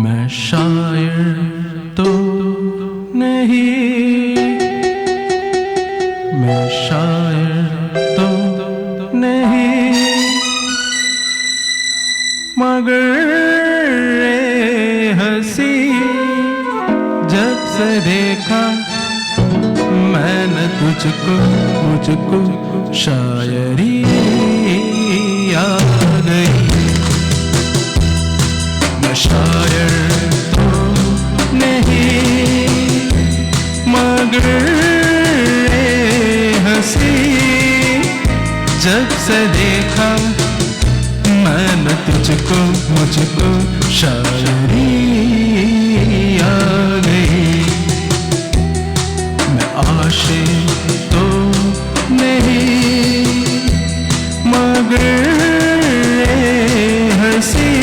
मैं शायर तो नहीं, मैं शायर तो नहीं, मगर हंसी जब से देखा मैंने तुझको, मुझको शायरी आ गई। मैं शायर तो नहीं, मगर हंसी जब से देखा मैंने तुझको, मुझको शायरी आ गई। मैं आशिक तो नहीं, मगर हंसी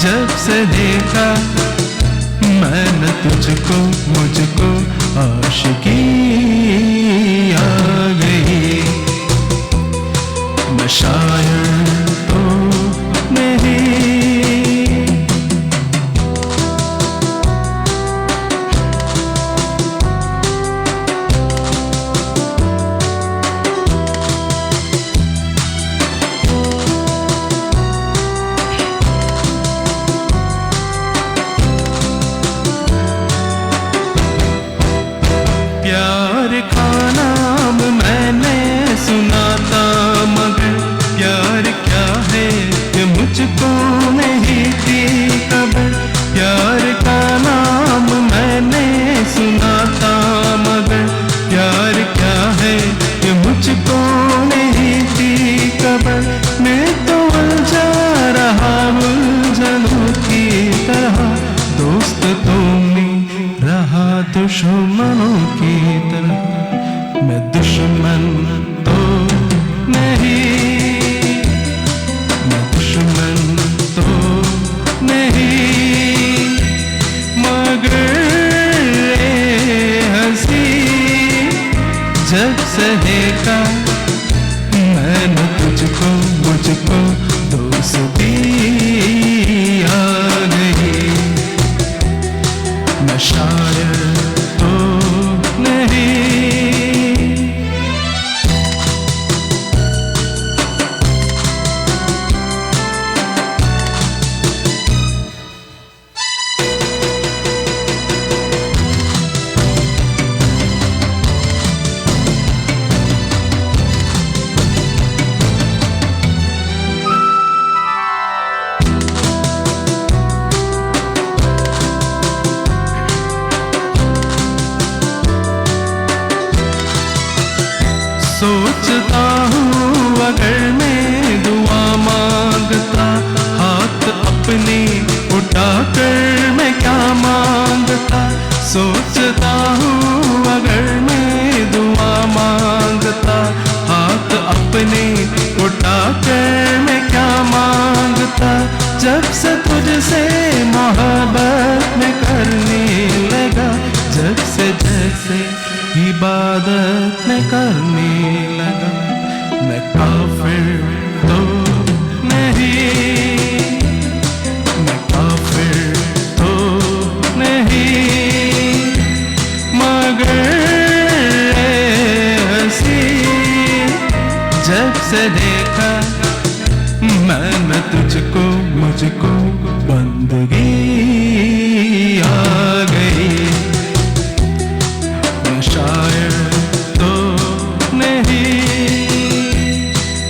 जब से देखा मैंने तुझको, मुझको आशिकी आ गई। मैं शायर तो नहीं। प्यार का नाम मैंने सुना था, मगर प्यार क्या है कि मुझको नहीं थी खबर। प्यार का नाम मैंने सुना था, मगर प्यार क्या है कि मुझको नहीं थी खबर। मैं तो उलझा रहा उलझनों की तरह, दोस्त तो रहा दुश्मनों की तरह। मैं दुश्मन तो नहीं, मैं दुश्मन तो नहीं, मगर हंसी जब से देखा मैंने तुझको, मुझको दोस्ती आ गई। मैं शायर तो नहीं। सोचता हूँ अगर मैं दुआ मांगता, हाथ अपने उठाकर मैं क्या मांगता। सोचता हूँ अगर मैं दुआ मांगता, हाथ अपने उठाकर मैं क्या मांगता। जब से तुझसे मोहब्बत में करने लगा, जब से जैसे इबादत में करने लगा। मैं काफिर तो नहीं, मैं काफिर तो नहीं, मगर हंसी जब से देखा मैंने तुझको, मुझको बंदगी आ गई। मैं शायर तो नहीं,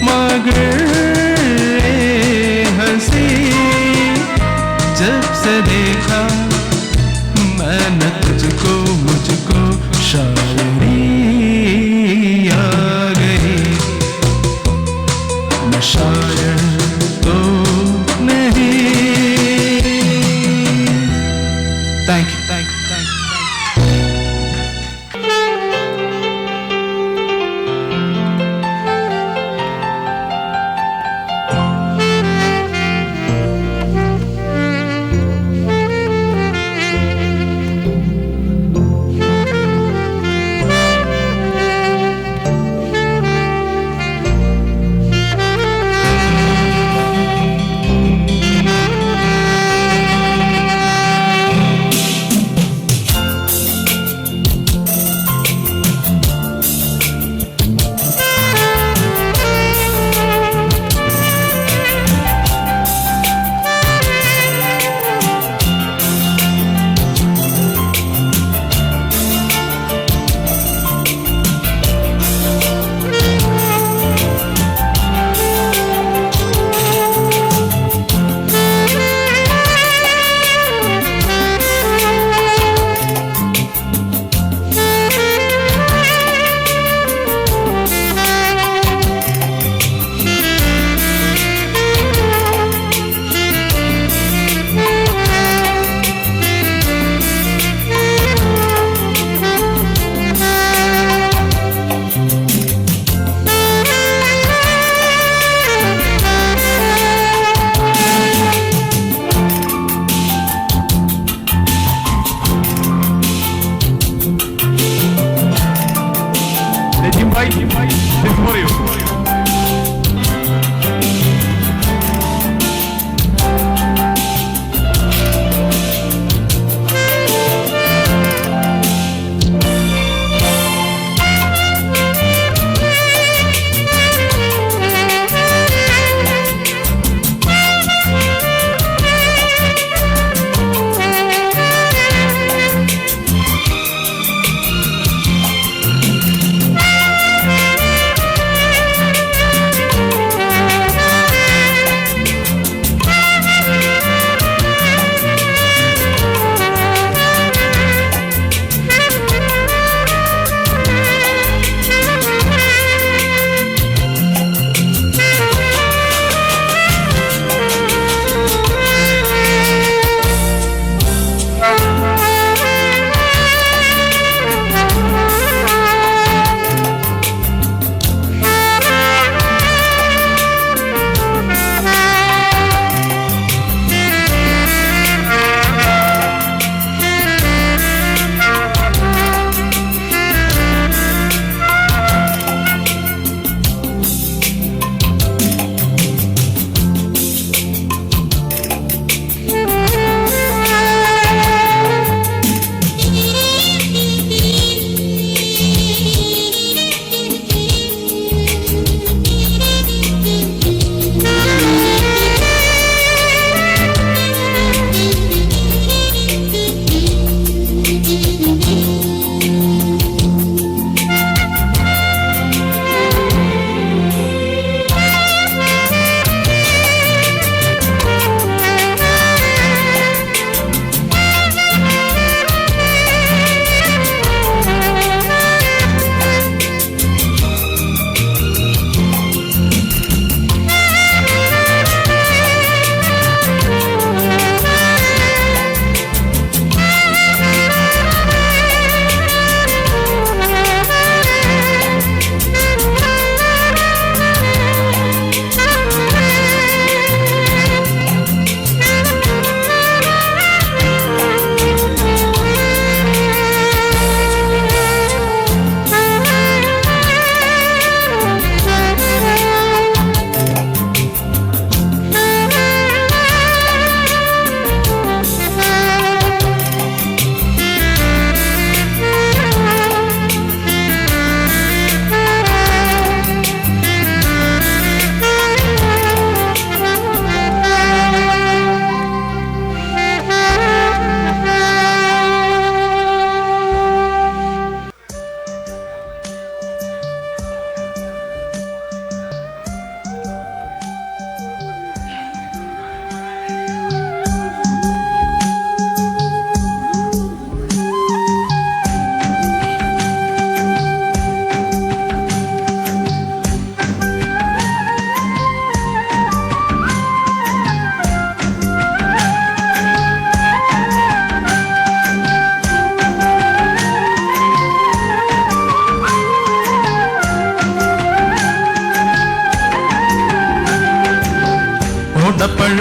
मगर हंसी जब से देखा मैंने तुझको, मुझको शायरी आ गई। मैं शायर तो नहीं। Thank you, thank you, thank you.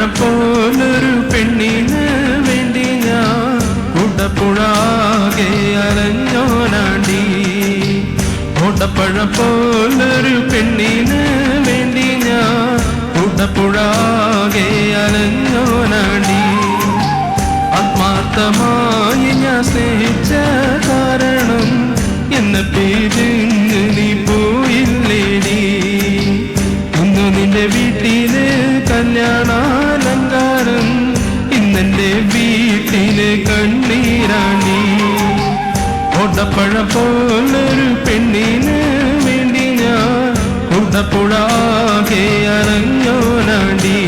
ഓടപ്പഴം പോലൊരു പെണ്ണിന് വേണ്ടി ഞാൻ കുടപ്പുഴാകെ അലഞ്ഞോനാണ്ടി. ഓടപ്പഴം പോലൊരു പെണ്ണിന് വേണ്ടി ഞാൻ കുടപ്പുഴാകെ അലഞ്ഞോനാണ്ടി. ആത്മാർത്ഥമായി ഞാൻ സ്നേഹിച്ച കാരണം എന്നെ പിരിഞ്ഞ് നീ പോയില്ലേടി. ഇന്നു നിന്റെ വീട്ടില് കല്യാണാലങ്കാരം, ഇന്നെന്റെ വീട്ടില് കണ്ണീരാണി. ഓടപ്പഴം പോലൊരു പെണ്ണിന് വേണ്ടി ഞാൻ കുടപ്പുഴാകെ അലഞ്ഞോനാണ്ടി.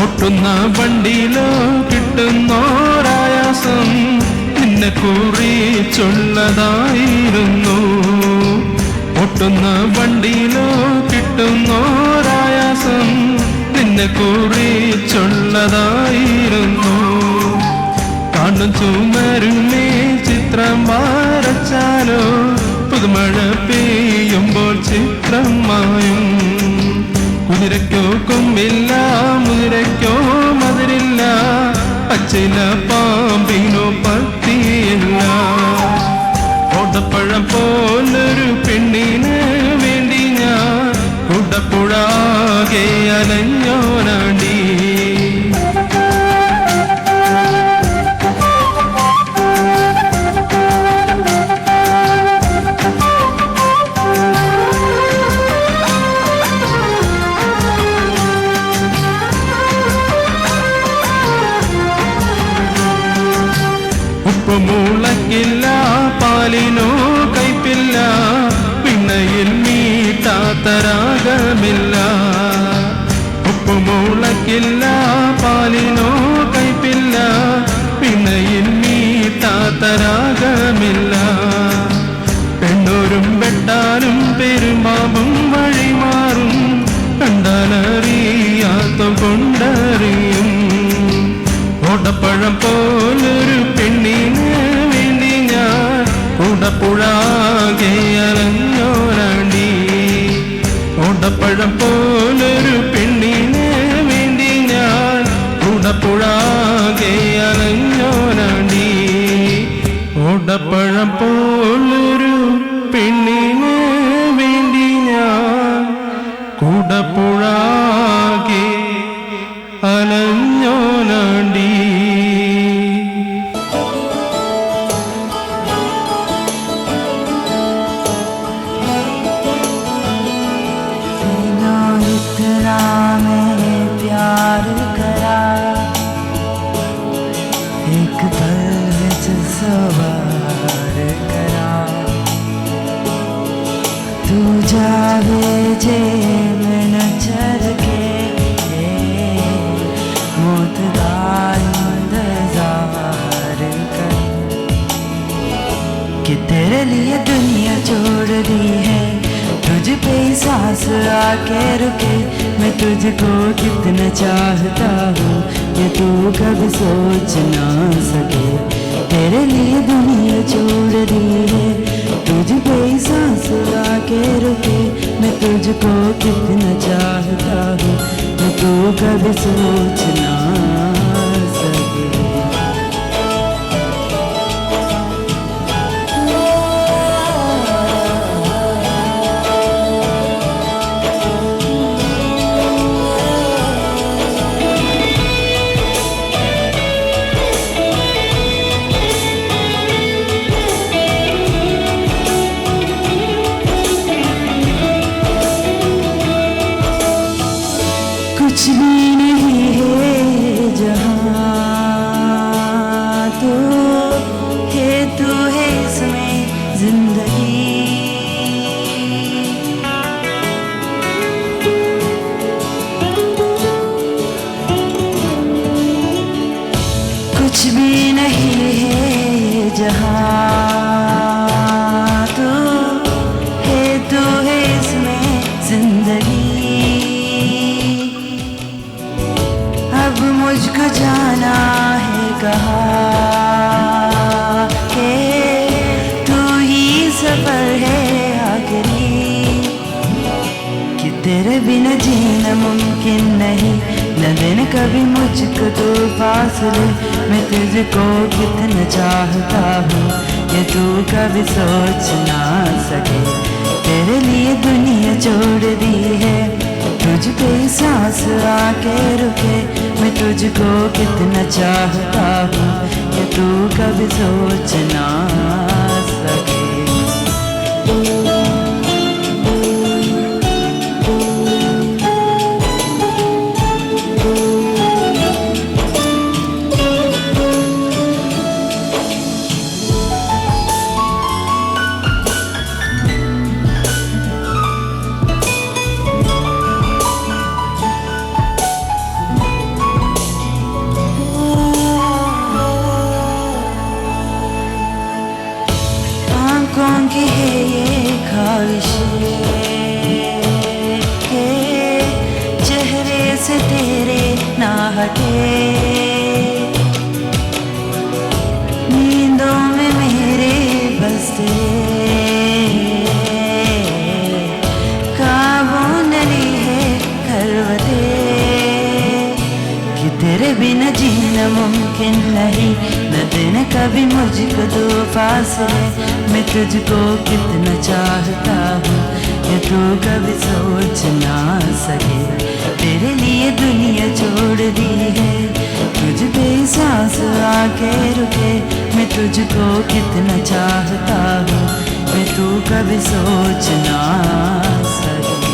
ഒട്ടുന്ന വണ്ടിയിലോ കിട്ടുന്നോരായാസം നിന്നെ കുറിച്ചുള്ളതായിരുന്നു. ഒട്ടുന്ന വണ്ടിയിലോ കിട്ടുന്നോരായാസം നിന്നെ കുറിച്ചുള്ളതായിരുന്നു. കാണും ചുമരുമേ ചിത്രം വരച്ചാലോ പുതുമഴ പെയ്യുമ്പോൾ ചിത്രം മായും. കുതിരയ്ക്കോ കൊമ്പില്ല, മുതിരയ്ക്കോ മതിരില്ല, പച്ചില പാമ്പിനോ പത്തിയില്ല. ഓടപ്പഴം പോലൊരു പെണ്ണിന് വേണ്ടി ഞാൻ കുടപ്പുഴാകെ അലഞ്ഞോനാണ്ടി. ഉപ്പുമുളക്കില്ല, പാലിനോ കയ്പില്ല, പിണയിൽ മീട്ടാത്ത രാഗമില്ല. ഉപ്പുമുളക്കില്ല, പാലിനോ കയ്പില്ല, പിണയിൽ മീട്ടാത്ത രാഗമില്ല. പെണ്ണൂരും വെട്ടാനും പെരുമാവും വഴിമാറും, കണ്ടാലറിയാത്ത കൊണ്ടറിയും. ഓടപ്പഴം പോലൊരു പെണ്ണിന് വേണ്ടി ഞാൻ കുടപ്പുഴാകെ അലഞ്ഞോനാണ്ടി. ഓടപ്പഴം പോലൊരു പെണ്ണിന് വേണ്ടി ഞാൻ കുടപ്പുഴാകെ അലഞ്ഞോനാണ്ടി. ഓടപ്പഴം പോലൊരു പെണ്ണിന് വേണ്ടി ഞാൻ കുടപ്പുഴാകെ അലഞ്ഞോനാണ്ടി. इतना मैंने प्यार करा, एक पल विच सवार करा. तू जावे जे मैं न चल के मौत दा इंतजार कर, कि तेरे लिए दुनिया छोड़ दी है, तुझ पे सांस आके रुके. मैं तुझको कितना चाहता हूँ ये तू कभी सोच ना सके. तेरे लिए दुनिया छोड़ दी है, तुझ पे सांस आके रुके. मैं तुझको कितना चाहता हूँ ये तू कभी सोच ना सके. कुछ भी नहीं है जहाँ तो है, तू है इसमें जिंदगी. कुछ भी नहीं है जहाँ तो है, तू है इसमें जिंदगी. जो जाना है कहाँ के तू ही सफर है आखिरी कि तेरे बिना जीना मुमकिन नहीं न दिन कभी मुझको तो फासले मैं तुझको कितना चाहता हूँ ये तू कभी सोच ना सके तेरे लिए दुनिया छोड़ दी है तुझ पे सांस आके रुके मैं तुझको कितना चाहता हूँ ये तू कभी सोच ना सके कौन की है ये ख्वाहिश के चेहरे से तेरे ना हटे नींदों में मेरे बसते काबू नली है करवते कि तेरे बिना जीना मुमकिन नहीं न दिन कभी मुझको दो फासले मैं तुझको कितना चाहता हूँ ये तू कभी सोच ना सके तेरे लिए दुनिया छोड़ दी है तुझ पे सांस आके रुके मैं तुझको कितना चाहता हूँ मैं तू कभी सोच ना सके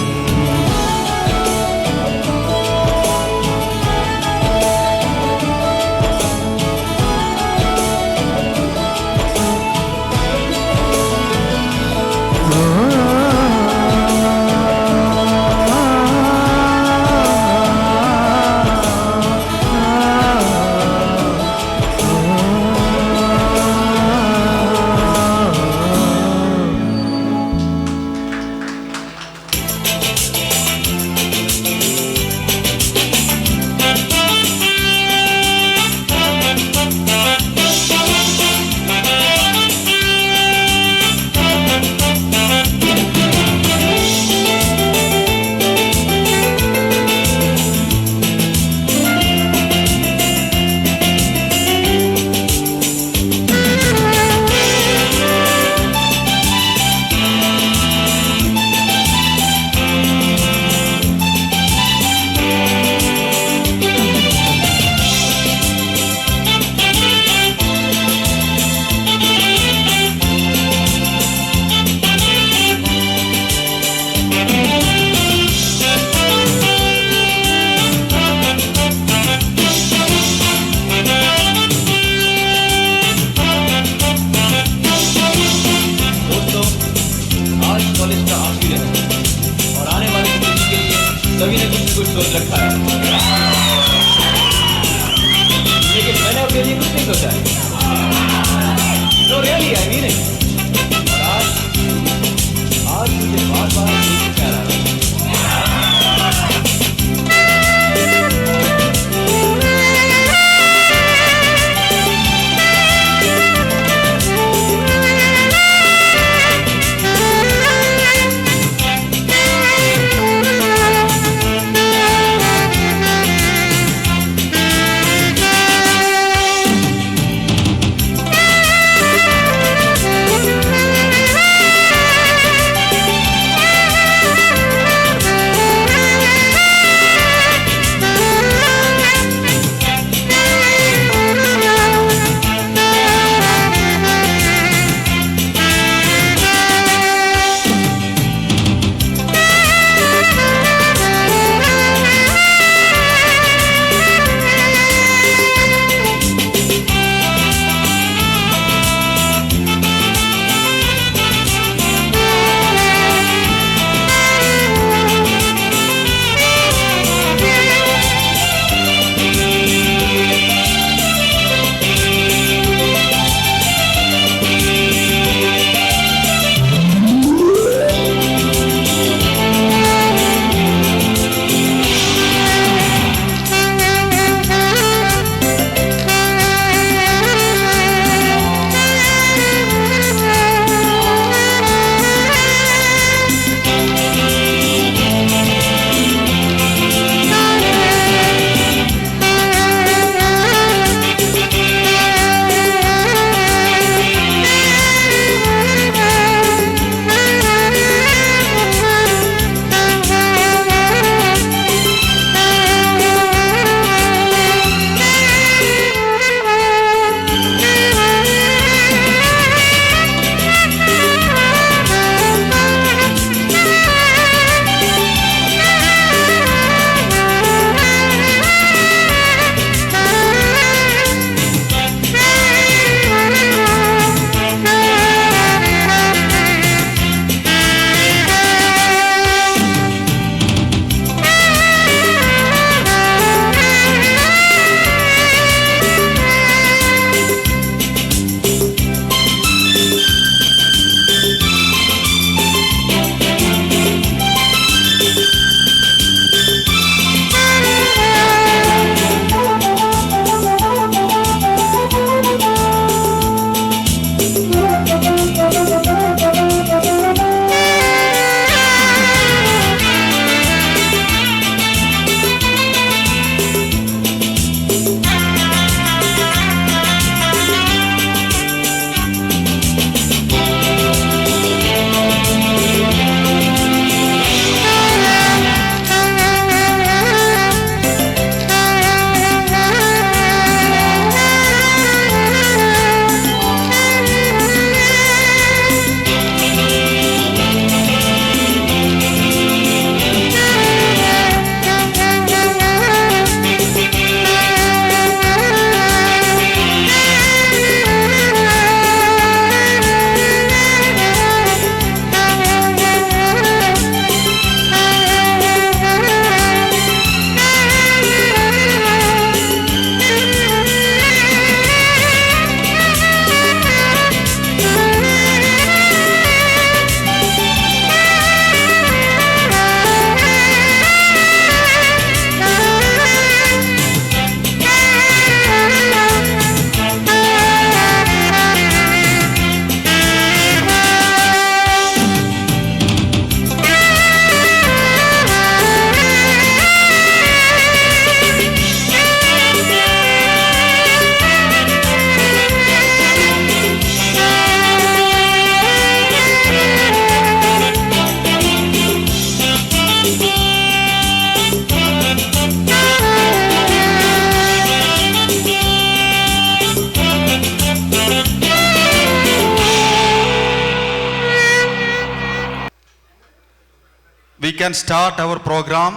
can start our program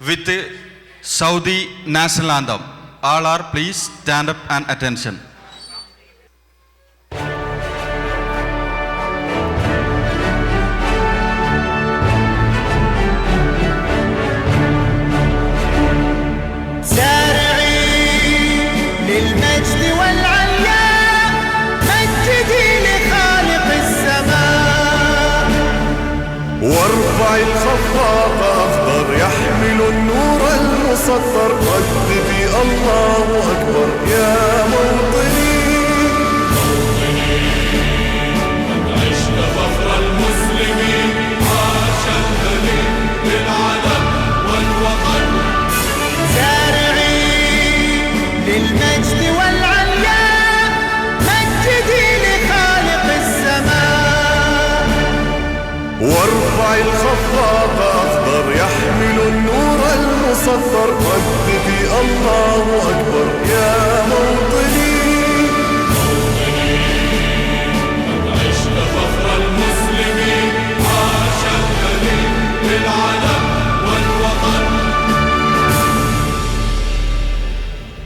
with the Saudi national anthem. All are please stand up and attention. وارفع الخفاق أخضر يحمل النور المسطر رددي الله أكبر يا موطني قد عشت فخر المسلمين عاش الدليل للعلم والوطن سارعي للمجد والعليا مجدي لخالق السماء وارفع الخفاق أخضر يحمل النور المسطر رددي الله أكبر يا موطني قد عشت فخر المسلمين عاش الدليل للعلم والوطن.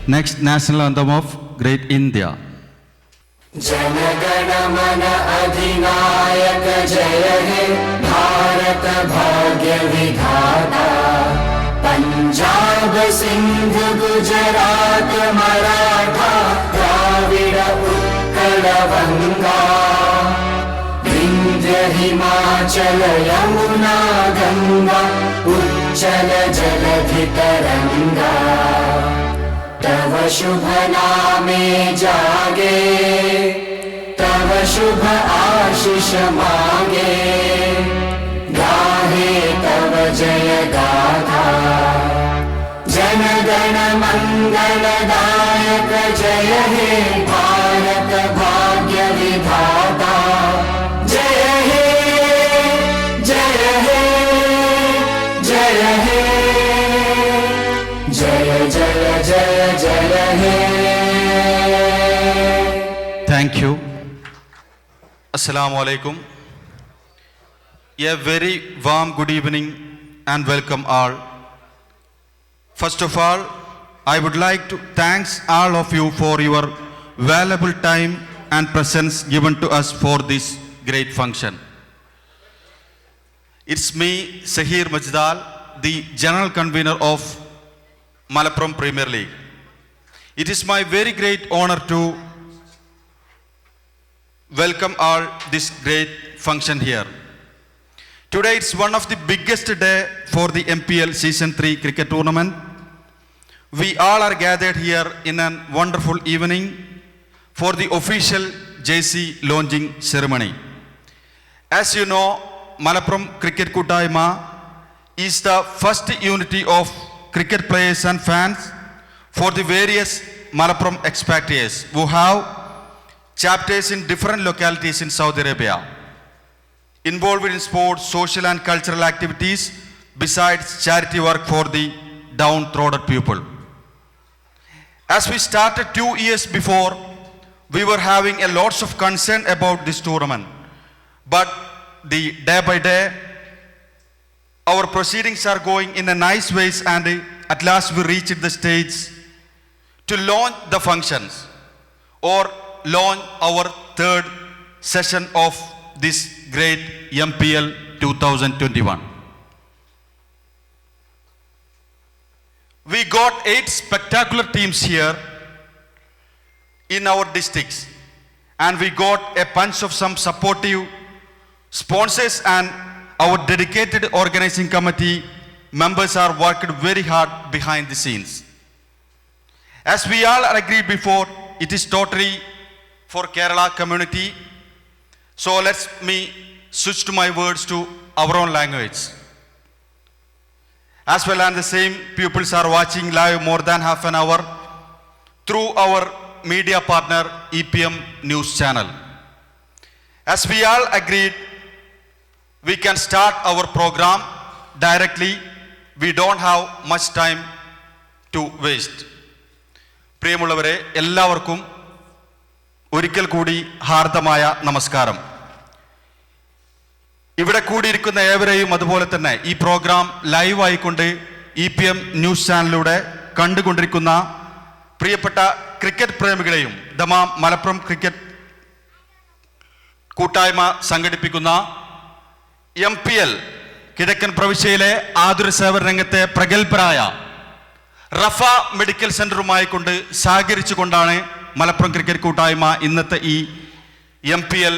Next national anthem of Great India. जनगण मन अधिनायक जय हे भारत भाग्य विधाता पंजाब सिंध गुजरात मराठा द्राविड़ उत्कल बंगा विंध्य हिमाचल यमुना गंगा उच्चल जलधि तरंगा तव शुभ नामे जागे तव शुभ आशीष मांगे गाहे तव जय गाथा जनगण मंगलदायक जय हे भारत भाग्य विधाता जय हे जय हे जय हे जय जय जय जय हे. Thank you. Assalamu alaikum. A very warm good evening and welcome all. First of all, I would like to thank all of you for your valuable time and presence given to us for this great function. It's me, Sahir Majdal, the General Convener of Malappuram Premier League. It is my very great honor to welcome all this great function here. Today it's one of the biggest day for the MPL Season 3 cricket tournament. We all are gathered here in a wonderful evening for the official JC launching ceremony. As you know, Malappuram Cricket Koottayyama is the first unity of cricket players and fans for the various Malappuram expatriates who have chapters in different localities in Saudi Arabia, involved in sports, social and cultural activities, besides charity work for the downtrodden people. As we started 2 years before, we were having a lots of concern about this tournament. But the day by day, our proceedings are going in a nice ways, and at last we reached the stage to launch the functions or launch our third session of this great MPL 2021. We got 8 spectacular teams here in our districts, and we got a bunch of some supportive sponsors, and our dedicated organizing committee members are working very hard behind the scenes. As we all agreed before, it is totally for Kerala community. So let me switch to my words to our own language. As well as the same pupils are watching live more than half an hour through our media partner EPM News channel. As we all agreed, we can start our program directly. We don't have much time to waste. പ്രിയമുള്ളവരെ, എല്ലാവർക്കും ഒരിക്കൽ കൂടി ഹാർദമായ നമസ്കാരം. ഇവിടെ കൂടിയിരിക്കുന്ന ഏവരെയും അതുപോലെ തന്നെ ഈ പ്രോഗ്രാം ലൈവ് ആയിക്കൊണ്ട് EPM ന്യൂസ് ചാനലിലൂടെ കണ്ടുകൊണ്ടിരിക്കുന്ന പ്രിയപ്പെട്ട ക്രിക്കറ്റ് പ്രേമികളെയും ദമാം മലപ്പുറം ക്രിക്കറ്റ് കൂട്ടായ്മ സംഘടിപ്പിക്കുന്ന MPL കിഴക്കൻ പ്രവിശ്യയിലെ ആതുര സേവന രംഗത്തെ പ്രഗത്ഭരായ റഫ മെഡിക്കൽ സെന്ററുമായി കൊണ്ട് സഹകരിച്ചുകൊണ്ടാണ് മലപ്പുറം ക്രിക്കറ്റ് കൂട്ടായ്മ ഇന്നത്തെ ഈ MPL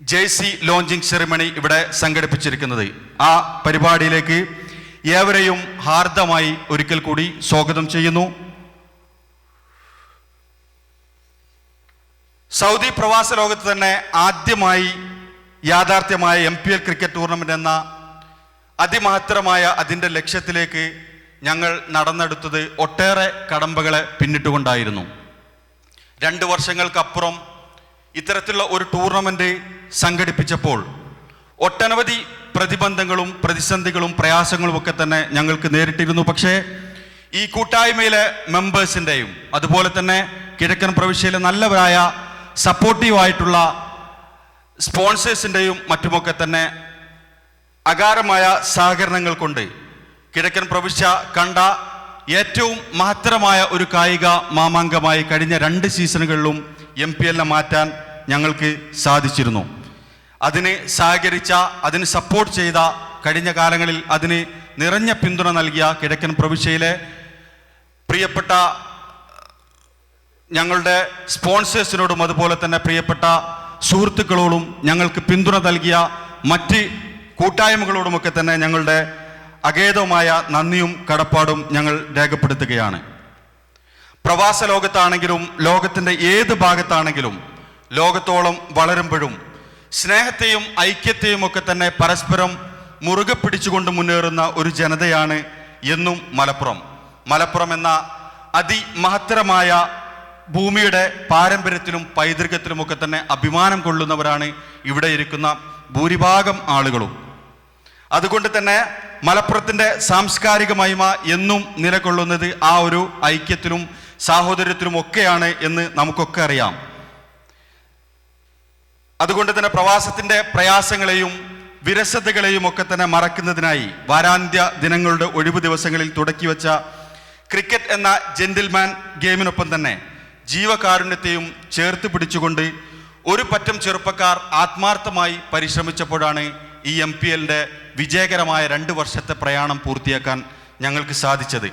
ജേഴ്സി ലോഞ്ചിങ് സെറിമണി ഇവിടെ സംഘടിപ്പിച്ചിരിക്കുന്നത്. ആ പരിപാടിയിലേക്ക് ഏവരെയും ഹാർദമായി ഒരിക്കൽ കൂടി സ്വാഗതം ചെയ്യുന്നു. സൗദി പ്രവാസ ലോകത്ത് തന്നെ ആദ്യമായി യാഥാർത്ഥ്യമായ MPL ക്രിക്കറ്റ് ടൂർണമെന്റ് എന്ന അതിമഹത്തരമായ അതിൻ്റെ ലക്ഷ്യത്തിലേക്ക് ഞങ്ങൾ നടന്നെടുത്തത് ഒട്ടേറെ കടമ്പകളെ പിന്നിട്ടുകൊണ്ടായിരുന്നു. 2 വർഷങ്ങൾക്കപ്പുറം ഇത്തരത്തിലുള്ള ഒരു ടൂർണമെന്റ് സംഘടിപ്പിച്ചപ്പോൾ ഒട്ടനവധി പ്രതിബന്ധങ്ങളും പ്രതിസന്ധികളും പ്രയാസങ്ങളും ഒക്കെ തന്നെ ഞങ്ങൾക്ക് നേരിട്ടിരുന്നു. പക്ഷേ ഈ കൂട്ടായ്മയിലെ മെമ്പേഴ്സിൻ്റെയും അതുപോലെ തന്നെ കിഴക്കൻ പ്രവിശ്യയിലെ നല്ലവരായ സപ്പോർട്ടീവായിട്ടുള്ള സ്പോൺസേഴ്സിൻ്റെയും മറ്റുമൊക്കെ തന്നെ അകാരമായ സഹകരണങ്ങൾ കൊണ്ട് കിഴക്കൻ പ്രവിശ്യ കണ്ട ഏറ്റവും മഹത്തരമായ ഒരു കായിക മാമാങ്കമായി കഴിഞ്ഞ 2 സീസണുകളിലും MPLനെ മാറ്റാൻ ഞങ്ങൾക്ക് സാധിച്ചിരുന്നു. അതിന് സഹകരിച്ച, അതിന് സപ്പോർട്ട് ചെയ്ത, കഴിഞ്ഞ കാലങ്ങളിൽ അതിന് നിറഞ്ഞ പിന്തുണ നൽകിയ കിഴക്കൻ പ്രവിശ്യയിലെ പ്രിയപ്പെട്ട ഞങ്ങളുടെ സ്പോൺസേഴ്സിനോടും അതുപോലെ തന്നെ പ്രിയപ്പെട്ട സുഹൃത്തുക്കളോടും ഞങ്ങൾക്ക് പിന്തുണ നൽകിയ മറ്റ് കൂട്ടായ്മകളോടുമൊക്കെ തന്നെ ഞങ്ങളുടെ അഗേതമായ നന്ദിയും കടപ്പാടും ഞങ്ങൾ രേഖപ്പെടുത്തുകയാണ്. പ്രവാസ ലോകത്താണെങ്കിലും ലോകത്തിൻ്റെ ഏത് ഭാഗത്താണെങ്കിലും ലോകത്തോളം വളരുമ്പോഴും സ്നേഹത്തെയും ഐക്യത്തെയും ഒക്കെ തന്നെ പരസ്പരം മുറുകെ പിടിച്ചുകൊണ്ട് മുന്നേറുന്ന ഒരു ജനതയാണ് എന്നും മലപ്പുറം എന്ന അതിമഹത്തരമായ ഭൂമിയുടെ പാരമ്പര്യത്തിലും പൈതൃകത്തിലുമൊക്കെ തന്നെ അഭിമാനം കൊള്ളുന്നവരാണ് ഇവിടെ ഇരിക്കുന്ന ഭൂരിഭാഗം ആളുകളും. അതുകൊണ്ട് തന്നെ മലപ്പുറത്തിൻ്റെ സാംസ്കാരിക മഹിമ എന്നും നിലകൊള്ളുന്നത് ആ ഒരു ഐക്യത്തിലും സാഹോദര്യത്തിലും ഒക്കെയാണ് എന്ന് നമുക്കൊക്കെ അറിയാം. അതുകൊണ്ട് തന്നെ പ്രവാസത്തിൻ്റെ പ്രയാസങ്ങളെയും വിരസതകളെയും ഒക്കെ തന്നെ മറക്കുന്നതിനായി വാരാന്ത്യ ദിനങ്ങളുടെ ഒഴിവു ദിവസങ്ങളിൽ തുടക്കി വെച്ച ക്രിക്കറ്റ് എന്ന ജെന്റിൽമാൻ ഗെയിമിനൊപ്പം തന്നെ ജീവകാരുണ്യത്തെയും ചേർത്ത് പിടിച്ചുകൊണ്ട് ഒരു പറ്റം ചെറുപ്പക്കാർ ആത്മാർത്ഥമായി പരിശ്രമിച്ചപ്പോഴാണ് ഈ MPLൻ്റെ വിജയകരമായ 2 വർഷത്തെ പ്രയാണം പൂർത്തിയാക്കാൻ ഞങ്ങൾക്ക് സാധിച്ചത്.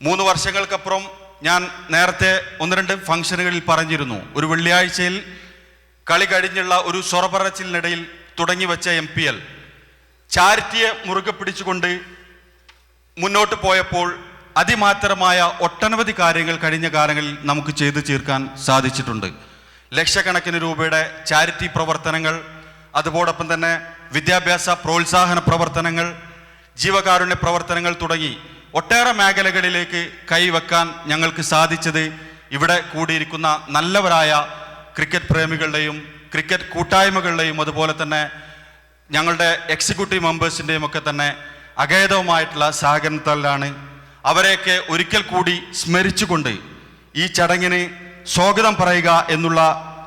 3 വർഷങ്ങൾക്കപ്പുറം ഞാൻ നേരത്തെ 1-2 ഫംഗ്ഷനുകളിൽ പറഞ്ഞിരുന്നു, ഒരു വെള്ളിയാഴ്ചയിൽ കളി കഴിഞ്ഞുള്ള ഒരു സ്വറപറച്ചിലിനിടയിൽ തുടങ്ങി വെച്ച MPL ചാരിറ്റിയെ മുറുകെ പിടിച്ചുകൊണ്ട് മുന്നോട്ട് പോയപ്പോൾ അതിമാത്രമായ ഒട്ടനവധി കാര്യങ്ങൾ കഴിഞ്ഞ കാലങ്ങളിൽ നമുക്ക് ചെയ്തു തീർക്കാൻ സാധിച്ചിട്ടുണ്ട്. ലക്ഷക്കണക്കിന് രൂപയുടെ ചാരിറ്റി പ്രവർത്തനങ്ങൾ, അതോടൊപ്പം തന്നെ വിദ്യാഭ്യാസ പ്രോത്സാഹന പ്രവർത്തനങ്ങൾ, ജീവകാരുണ്യ പ്രവർത്തനങ്ങൾ തുടങ്ങി ഒട്ടേറെ മേഖലകളിലേക്ക് കൈവെക്കാൻ ഞങ്ങൾക്ക് സാധിച്ചത് ഇവിടെ കൂടിയിരിക്കുന്ന നല്ലവരായ ക്രിക്കറ്റ് പ്രേമികളുടെയും ക്രിക്കറ്റ് കൂട്ടായ്മകളുടെയും അതുപോലെ തന്നെ ഞങ്ങളുടെ എക്സിക്യൂട്ടീവ് മെമ്പേഴ്സിൻ്റെയും ഒക്കെ തന്നെ അഗേതവുമായിട്ടുള്ള സഹകരണത്താലാണ്. അവരെയൊക്കെ ഒരിക്കൽ കൂടി സ്മരിച്ചുകൊണ്ട് ഈ ചടങ്ങിന് സ്വാഗതം പറയുക എന്നുള്ള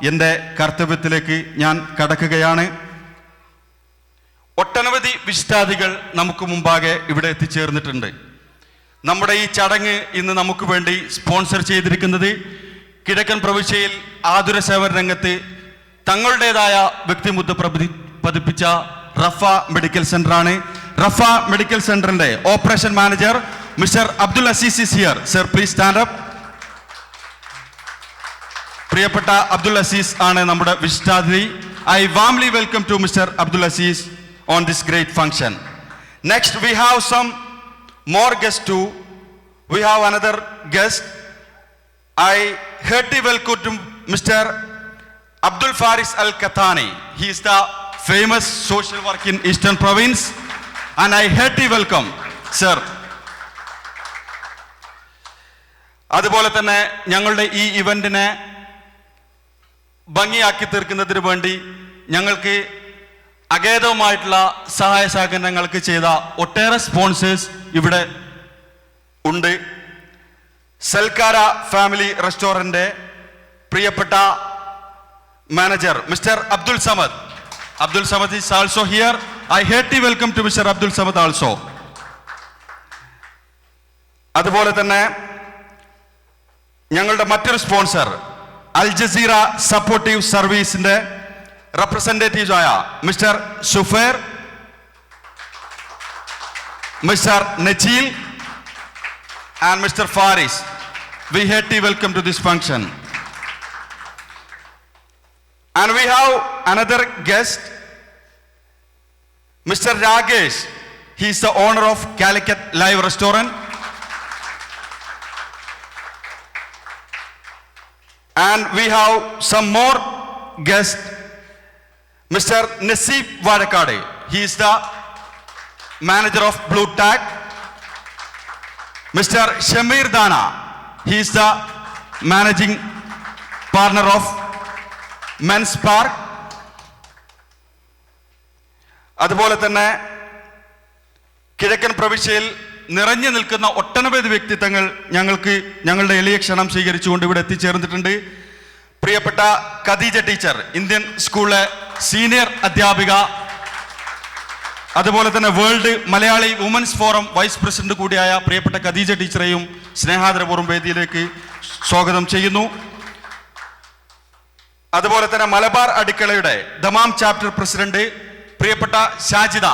എൻ്റെ കർത്തവ്യത്തിലേക്ക് ഞാൻ കടക്കുകയാണ്. ഒട്ടനവധി വിശിഷ്ടാതികൾ നമുക്ക് മുമ്പാകെ ഇവിടെ എത്തിച്ചേർന്നിട്ടുണ്ട്. നമ്മുടെ ഈ ചടങ്ങ് ഇന്ന് നമുക്ക് വേണ്ടി സ്പോൺസർ ചെയ്തിരിക്കുന്നത് കിഴക്കൻ പ്രവിശ്യയിൽ ആതുര സേവന രംഗത്ത് തങ്ങളുടേതായ വ്യക്തിമുദ്ര പതിപ്പിച്ച റഫ മെഡിക്കൽ സെന്ററാണ്. റഫ മെഡിക്കൽ സെന്ററിന്റെ operation manager mister Abdul Azeez is here. Sir please stand up. പ്രിയപ്പെട്ട അബ്ദുൽ അസീസ് ആണ് നമ്മുടെ വിശിഷ്ടാതിഥി. I warmly welcome to Mr. Abdul Aziz on this great function. Next we have some more guests too. We have another guest. I heartily welcome to Mr. Abdul Faris Al Kathani. He is the famous social work in Eastern Province and I heartily welcome sir. അതുപോലെ തന്നെ ഞങ്ങളുടെ ഈ ഇവന്റിനെ ഭംഗിയാക്കി തീർക്കുന്നതിന് വേണ്ടി ഞങ്ങൾക്ക് അഗേതവുമായിട്ടുള്ള സഹായ സഹകരണങ്ങൾക്ക് ചെയ്ത ഒട്ടേറെ സ്പോൺസേഴ്സ് ഇവിടെ ഉണ്ട്. സൽക്കാര ഫാമിലി റെസ്റ്റോറന്റ് പ്രിയപ്പെട്ട manager mister Abdul Samad, Abdul Samad is also here. I hearty welcome to Mr. Abdul Samad also. അതുപോലെ തന്നെ ഞങ്ങളുടെ മറ്റൊരു സ്പോൺസർ അൽ ജസീറ സപ്പോർട്ടീവ് സർവീസിന്റെ റെപ്രസെന്റേറ്റീവ് ആയ mister Sufer, mister Najeel and Mr. Faris. We hearty welcome to this function. And we have another guest, Mr. Ragesh. He is the owner of Calicut Live Restaurant. And we have some more guests, Mr. Nasib Vadakade. He is the manager of Blue Tag. Mr. Shamir Dana. He is the managing partner of Men's Park. അതുപോലെ തന്നെ കിഴക്കൻ പ്രവിശ്യയിൽ നിറഞ്ഞു നിൽക്കുന്ന ഒട്ടനവധി വ്യക്തിത്വങ്ങൾ ഞങ്ങളുടെ എളിയ ക്ഷണം സ്വീകരിച്ചുകൊണ്ട് ഇവിടെ എത്തിച്ചേർന്നിട്ടുണ്ട്. പ്രിയപ്പെട്ട ഖദീജ ടീച്ചർ, ഇന്ത്യൻ സ്കൂളിലെ സീനിയർ അധ്യാപിക, അതുപോലെ തന്നെ world Malayali women's forum vice president കൂടിയായ പ്രിയപ്പെട്ട ഖദീജ ടീച്ചറെയും സ്നേഹാദരപൂർവ്വം വേദിയിലേക്ക് സ്വാഗതം ചെയ്യുന്നു. അതുപോലെ തന്നെ മലബാർ അടുക്കളയുടെ ദമാം ചാപ്റ്റർ പ്രസിഡന്റ് പ്രിയപ്പെട്ട ഷാജിദ,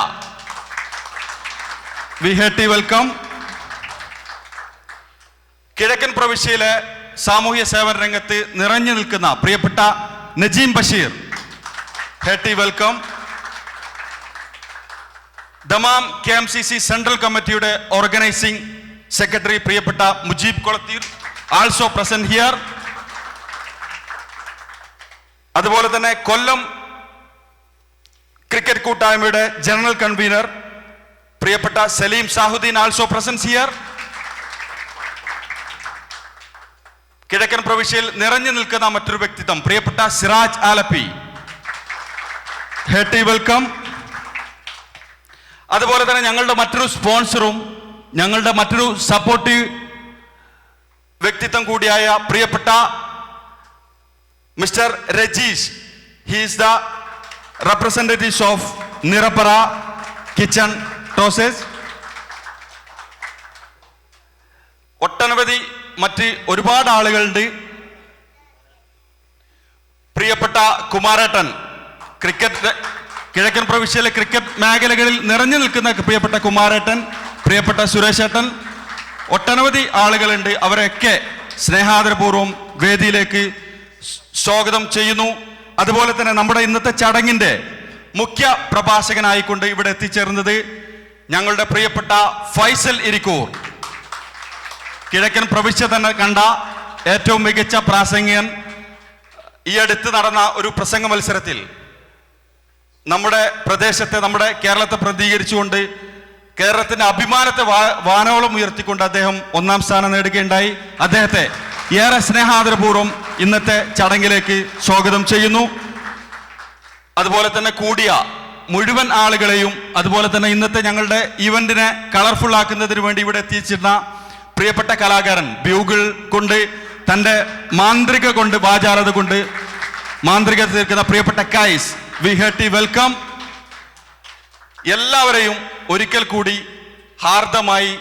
വി ഹേർട്ടി വെൽക്കം. കിഴക്കൻ പ്രവിശ്യയിലെ സാമൂഹ്യ സേവന രംഗത്ത് നിറഞ്ഞു നിൽക്കുന്ന പ്രിയപ്പെട്ട Najeem Basheer, hearty welcome. Dammam KMCC central കമ്മിറ്റിയുടെ ഓർഗനൈസിംഗ് സെക്രട്ടറി പ്രിയപ്പെട്ട മുജീബ് കൊളത്തീർ, ആൾസോ പ്രസന്റ് ഹിയർ. അതുപോലെ തന്നെ കൊല്ലം ക്രിക്കറ്റ് കൂട്ടായ്മയുടെ ജനറൽ കൺവീനർ പ്രിയപ്പെട്ട Saleem Sahudheen, also present here. കിഴക്കൻ പ്രവിശ്യയിൽ നിറഞ്ഞു നിൽക്കുന്ന മറ്റൊരു വ്യക്തിത്വം പ്രിയപ്പെട്ട സിറാജ് ആലപ്പി, ഹേർട്ടി വെൽക്കം. അതുപോലെ തന്നെ ഞങ്ങളുടെ മറ്റൊരു സ്പോൺസറും ഞങ്ങളുടെ മറ്റൊരു സപ്പോർട്ടീവ് വ്യക്തിത്വം കൂടിയായ പ്രിയപ്പെട്ട mister Rajeesh. He is the representatives of Nirapara kitchen ടോസസ്. ഒട്ടനവധി മറ്റ് ഒരുപാട് ആളുകളുണ്ട്. പ്രിയപ്പെട്ട കുമാരേട്ടൻ, കിഴക്കൻ പ്രവിശ്യയിലെ ക്രിക്കറ്റ് മേഖലകളിൽ നിറഞ്ഞു നിൽക്കുന്ന പ്രിയപ്പെട്ട കുമാരേട്ടൻ, പ്രിയപ്പെട്ട സുരേഷേട്ടൻ, ഒട്ടനവധി ആളുകളുണ്ട്. അവരെയൊക്കെ സ്നേഹാദരപൂർവ്വം വേദിയിലേക്ക് സ്വാഗതം ചെയ്യുന്നു. അതുപോലെ തന്നെ നമ്മുടെ ഇന്നത്തെ ചടങ്ങിന്റെ മുഖ്യ പ്രഭാഷകനായിക്കൊണ്ട് ഇവിടെ എത്തിച്ചേർന്നത് ഞങ്ങളുടെ പ്രിയപ്പെട്ട ഫൈസൽ ഇരിക്കൂർ, കിഴക്കൻ പ്രവിശ്യ തന്നെ കണ്ട ഏറ്റവും മികച്ച പ്രാസംഗികൻ. ഈ അടുത്ത് നടന്ന ഒരു പ്രസംഗ മത്സരത്തിൽ നമ്മുടെ പ്രദേശത്തെ, നമ്മുടെ കേരളത്തെ പ്രതികരിച്ചുകൊണ്ട് കേരളത്തിന്റെ അഭിമാനത്തെ വാനോളം ഉയർത്തിക്കൊണ്ട് അദ്ദേഹം 1ാം സ്ഥാനം നേടുകയുണ്ടായി. അദ്ദേഹത്തെ ഏറെ സ്നേഹാദരപൂർവ്വം ഇന്നത്തെ ചടങ്ങിലേക്ക് സ്വാഗതം ചെയ്യുന്നു. അതുപോലെ തന്നെ കൂടിയ മുഴുവൻ ആളുകളെയും, അതുപോലെ തന്നെ ഇന്നത്തെ ഞങ്ങളുടെ ഇവന്റിനെ കളർഫുൾ ആക്കുന്നതിന് വേണ്ടി ഇവിടെ എത്തിച്ചിരുന്ന പ്രിയപ്പെട്ട കലാകാരൻ, ബ്യൂഗിൾ കൊണ്ട് തൻ്റെ മാന്ത്രിക കൊണ്ട് വാചാലത കൊണ്ട് മാന്ത്രികത തീർക്കുന്ന പ്രിയപ്പെട്ട കൈസ്, വി ഹേർട്ടി വെൽക്കം. എല്ലാവരെയും ഒരിക്കൽ കൂടി ഹാർദമായി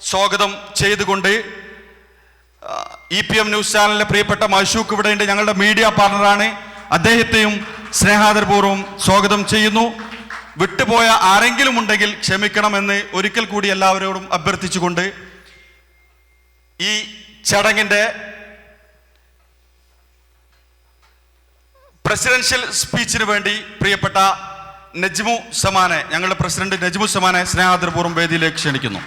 സ്വാഗതം ചെയ്തുകൊണ്ട് EPM ന്യൂസ് ചാനലിലെ പ്രിയപ്പെട്ട മഷൂഖ് ഇവിടെയുണ്ട്, ഞങ്ങളുടെ മീഡിയ പാർട്ണറാണ്. അദ്ദേഹത്തെയും സ്നേഹാദരപൂർവ്വം സ്വാഗതം ചെയ്യുന്നു. വിട്ടുപോയ ആരെങ്കിലും ഉണ്ടെങ്കിൽ ക്ഷമിക്കണമെന്ന് ഒരിക്കൽ കൂടി എല്ലാവരോടും അഭ്യർത്ഥിച്ചുകൊണ്ട് ഈ ചടങ്ങിന്റെ പ്രസിഡൻഷ്യൽ സ്പീച്ചിന് വേണ്ടി പ്രിയപ്പെട്ട നജ്മു സമാനെ, ഞങ്ങളുടെ പ്രസിഡന്റ് നജ്മു സമാനെ സ്നേഹാദരപൂർവ്വം വേദിയിലേക്ക് ക്ഷണിക്കുന്നു.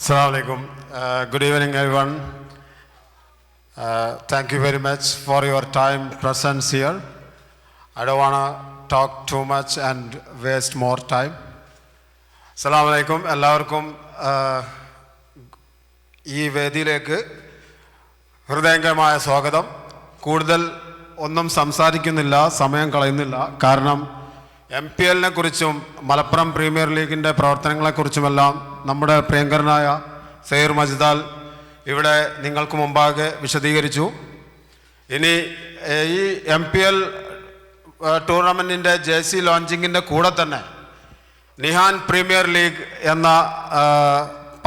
Assalamu alaikum. Good evening, everyone. Thank you very much for your time presence here. I don't want to talk too much and waste more time. Assalamu alaikum. എല്ലാവർക്കും ഈ വേദിയിലേക്ക് ഹൃദയംഗമായ സ്വാഗതം. കൂടുതൽ ഒന്നും സംസാരിക്കുന്നില്ല, സമയം കളയുന്നില്ല. കാരണം MPL കുറിച്ചും മലപ്പുറം പ്രീമിയർ ലീഗിൻ്റെ പ്രവർത്തനങ്ങളെക്കുറിച്ചുമെല്ലാം നമ്മുടെ പ്രിയങ്കരനായ സയ്യിർ മജ്ദാൽ ഇവിടെ നിങ്ങൾക്ക് മുമ്പാകെ വിശദീകരിച്ചു. ഇനി ഈ MPL ടൂർണമെൻറ്റിൻ്റെ JC ലോഞ്ചിങ്ങിൻ്റെ കൂടെ തന്നെ നിഹാൻ പ്രീമിയർ ലീഗ് എന്ന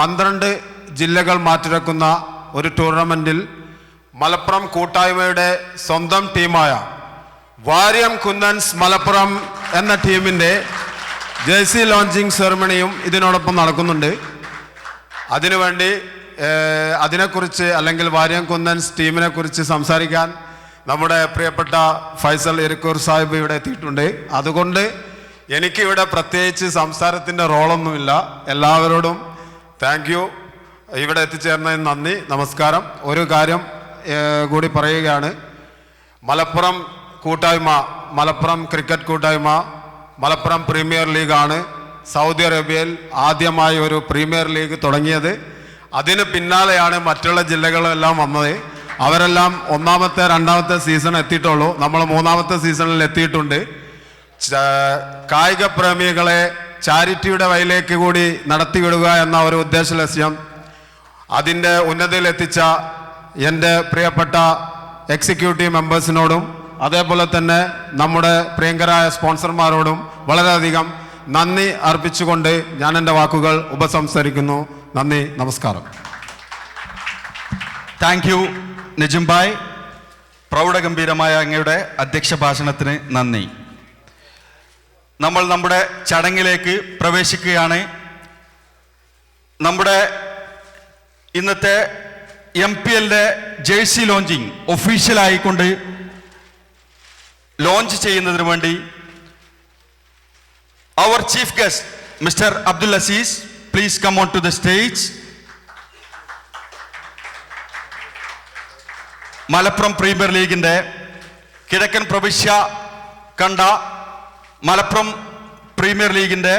12 ജില്ലകൾ മാറ്റിരക്കുന്ന ഒരു ടൂർണമെൻറ്റിൽ മലപ്പുറം കൂട്ടായ്മയുടെ സ്വന്തം ടീമായ വാര്യം കുന്നൻസ് മലപ്പുറം എന്ന ടീമിൻ്റെ JC ലോഞ്ചിങ് സെറമണിയും ഇതിനോടൊപ്പം നടക്കുന്നുണ്ട്. അതിനുവേണ്ടി അതിനെക്കുറിച്ച് അല്ലെങ്കിൽ വാര്യം കുന്നൻസ് ടീമിനെ കുറിച്ച് സംസാരിക്കാൻ നമ്മുടെ പ്രിയപ്പെട്ട ഫൈസൽ എരിക്കൂർ സാഹിബ് ഇവിടെ എത്തിയിട്ടുണ്ട്. അതുകൊണ്ട് എനിക്കിവിടെ പ്രത്യേകിച്ച് സംസാരത്തിൻ്റെ റോളൊന്നുമില്ല. എല്ലാവരോടും താങ്ക് യു. ഇവിടെ എത്തിച്ചേർന്നതിന് നന്ദി, നമസ്കാരം. ഒരു കാര്യം കൂടി പറയുകയാണ്. മലപ്പുറം കൂട്ടായ്മ, മലപ്പുറം ക്രിക്കറ്റ് കൂട്ടായ്മ മലപ്പുറം പ്രീമിയർ ലീഗാണ് സൗദി അറേബ്യയിൽ ആദ്യമായി ഒരു പ്രീമിയർ ലീഗ് തുടങ്ങിയത്. അതിന് പിന്നാലെയാണ് മറ്റുള്ള ജില്ലകളെല്ലാം വന്നത്. അവരെല്ലാം 1ാമത്തെ 2ാമത്തെ സീസൺ എത്തിയിട്ടുള്ളൂ. നമ്മൾ 3ാമത്തെ സീസണിൽ എത്തിയിട്ടുണ്ട്. കായിക പ്രേമികളെ ചാരിറ്റിയുടെ വഴിയിലേക്ക് കൂടി നടത്തിവിടുക എന്ന ഒരു ഉദ്ദേശ ലക്ഷ്യം അതിൻ്റെ ഉന്നതിയിലെത്തിച്ച എൻ്റെ പ്രിയപ്പെട്ട എക്സിക്യൂട്ടീവ് മെമ്പേഴ്സിനോടും അതേപോലെ തന്നെ നമ്മുടെ പ്രിയങ്കരായ സ്പോൺസർമാരോടും വളരെയധികം നന്ദി അർപ്പിച്ചുകൊണ്ട് ഞാൻ എൻ്റെ വാക്കുകൾ ഉപസംഹരിക്കുന്നു. നന്ദി, നമസ്കാരം. Thank you Najim bhai. പ്രൗഢഗംഭീരമായ അങ്ങയുടെ അധ്യക്ഷ ഭാഷണത്തിന് നന്ദി. നമ്മൾ നമ്മുടെ ചടങ്ങിലേക്ക് പ്രവേശിക്കുകയാണ്. നമ്മുടെ ഇന്നത്തെ MPLന്റെ JC ലോഞ്ചിങ് ഒഫീഷ്യലായിക്കൊണ്ട് ലോഞ്ച് ചെയ്യുന്നതിന് വേണ്ടി our chief guest Mr. Abdul Aziz, please come on to the stage. Malappuram premier ലീഗിൻ്റെ കിഴക്കൻ പ്രവിശ്യ കണ്ട മലപ്പുറം പ്രീമിയർ ലീഗിൻ്റെ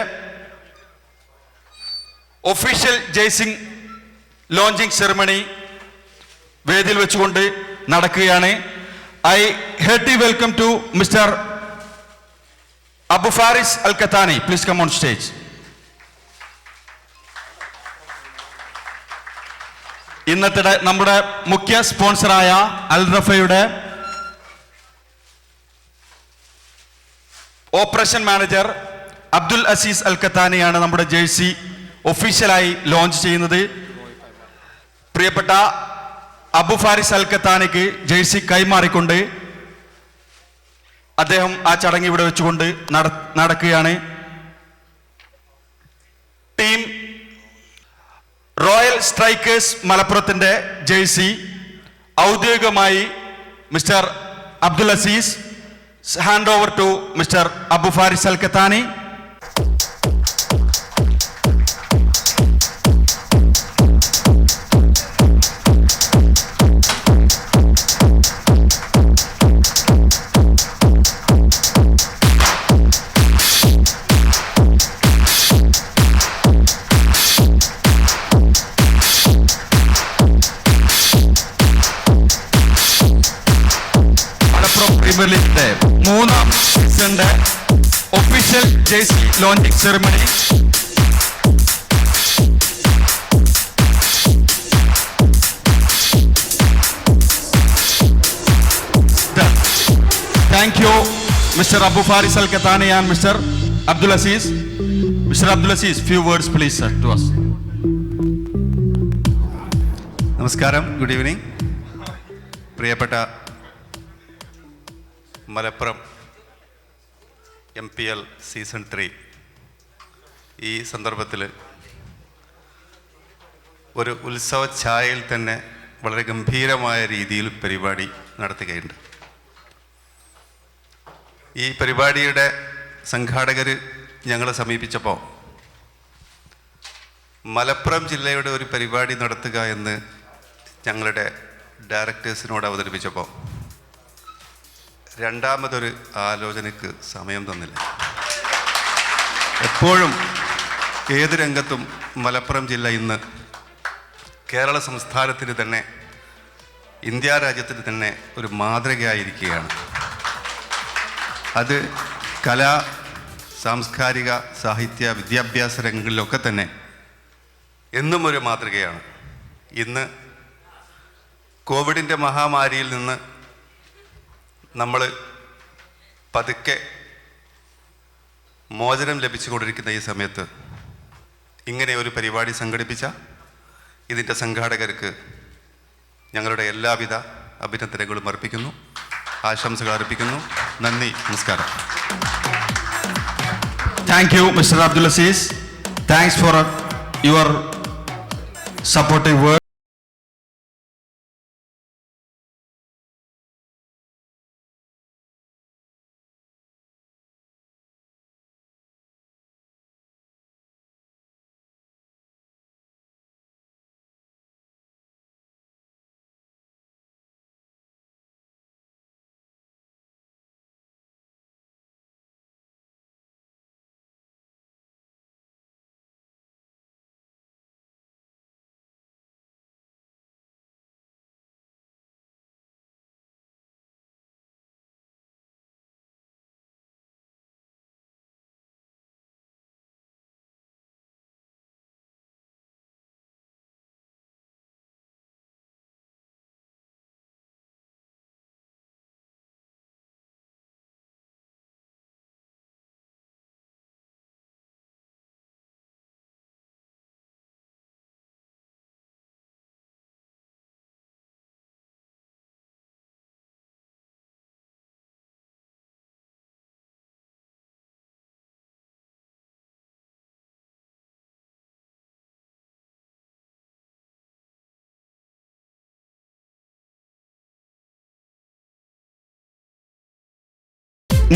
ഒഫീഷ്യൽ JC ലോഞ്ചിങ് സെറമണി വേദിയിൽ വെച്ചുകൊണ്ട് നടക്കുകയാണ്. I heartily welcome to Mr. Abu Faris Al-Kattani. Please come on stage. ഇന്നത്തെ നമ്മുടെ മുഖ്യ സ്പോൺസറായ അൽ റഫയുടെ ഓപ്പറേഷൻ മാനേജർ അബ്ദുൽ അസീസ് അൽ കത്താനിയാണ് നമ്മുടെ JC ഒഫീഷ്യലായി ലോഞ്ച് ചെയ്യുന്നത്. പ്രിയപ്പെട്ട അബു ഫാരിസ് അൽ കത്താനിക്ക് JC കൈമാറിക്കൊണ്ട് അദ്ദേഹം ആ ചടങ്ങ് ഇവിടെ വെച്ചുകൊണ്ട് നടക്കുകയാണ്. ടീം റോയൽ സ്ട്രൈക്കേഴ്സ് മലപ്പുറത്തിന്റെ JC ഔദ്യോഗികമായി mister Abdul Aziz hand over to mister Abu Faris Al Kathani. Premier ലീഗിന്റെ 3ാം സീസണിന്റെ official JC launching ceremony thank you mister Abu Faris Al Kathani and mister Abdul Aziz. Mister Abdul Aziz, few words please sir to us. നമസ്കാരം, good evening. പ്രിയപ്പെട്ട Malappuram MPL season 3 ഈ സന്ദർഭത്തിൽ ഒരു ഉത്സവ ഛായയിൽ തന്നെ വളരെ ഗംഭീരമായ രീതിയിൽ പരിപാടി നടത്തുകയുണ്ട്. ഈ പരിപാടിയുടെ സംഘാടകർ ഞങ്ങളെ സമീപിച്ചപ്പോൾ മലപ്പുറം ജില്ലയുടെ ഒരു പരിപാടി നടത്തുക എന്ന് ഞങ്ങളുടെ ഡയറക്ടേഴ്സിനോട് അവതരിപ്പിച്ചപ്പോൾ രണ്ടാമതൊരു ആലോചനയ്ക്ക് സമയം തന്നില്ല. എപ്പോഴും ഏത് രംഗത്തും മലപ്പുറം ജില്ല ഇന്ന് കേരള സംസ്ഥാനത്തിന് തന്നെ ഇന്ത്യ രാജ്യത്തിന് തന്നെ ഒരു മാതൃകയായിരിക്കുകയാണ്. അത് കലാ, സാംസ്കാരിക, സാഹിത്യ, വിദ്യാഭ്യാസ രംഗങ്ങളിലൊക്കെ തന്നെ എന്നും ഒരു മാതൃകയാണ്. ഇന്ന് കോവിഡിൻ്റെ മഹാമാരിയിൽ നിന്ന് നമ്മൾ പതുക്കെ മോചനം ലഭിച്ചുകൊണ്ടിരിക്കുന്ന ഈ സമയത്ത് ഇങ്ങനെ ഒരു പരിപാടി സംഘടിപ്പിച്ച ഇതിൻ്റെ സംഘാടകർക്ക് ഞങ്ങളുടെ എല്ലാവിധ അഭിനന്ദനങ്ങളും അർപ്പിക്കുന്നു, ആശംസകൾ അർപ്പിക്കുന്നു. നന്ദി, നമസ്കാരം. Thank you, Mr. Abdul Aziz. Thanks for your supportive word.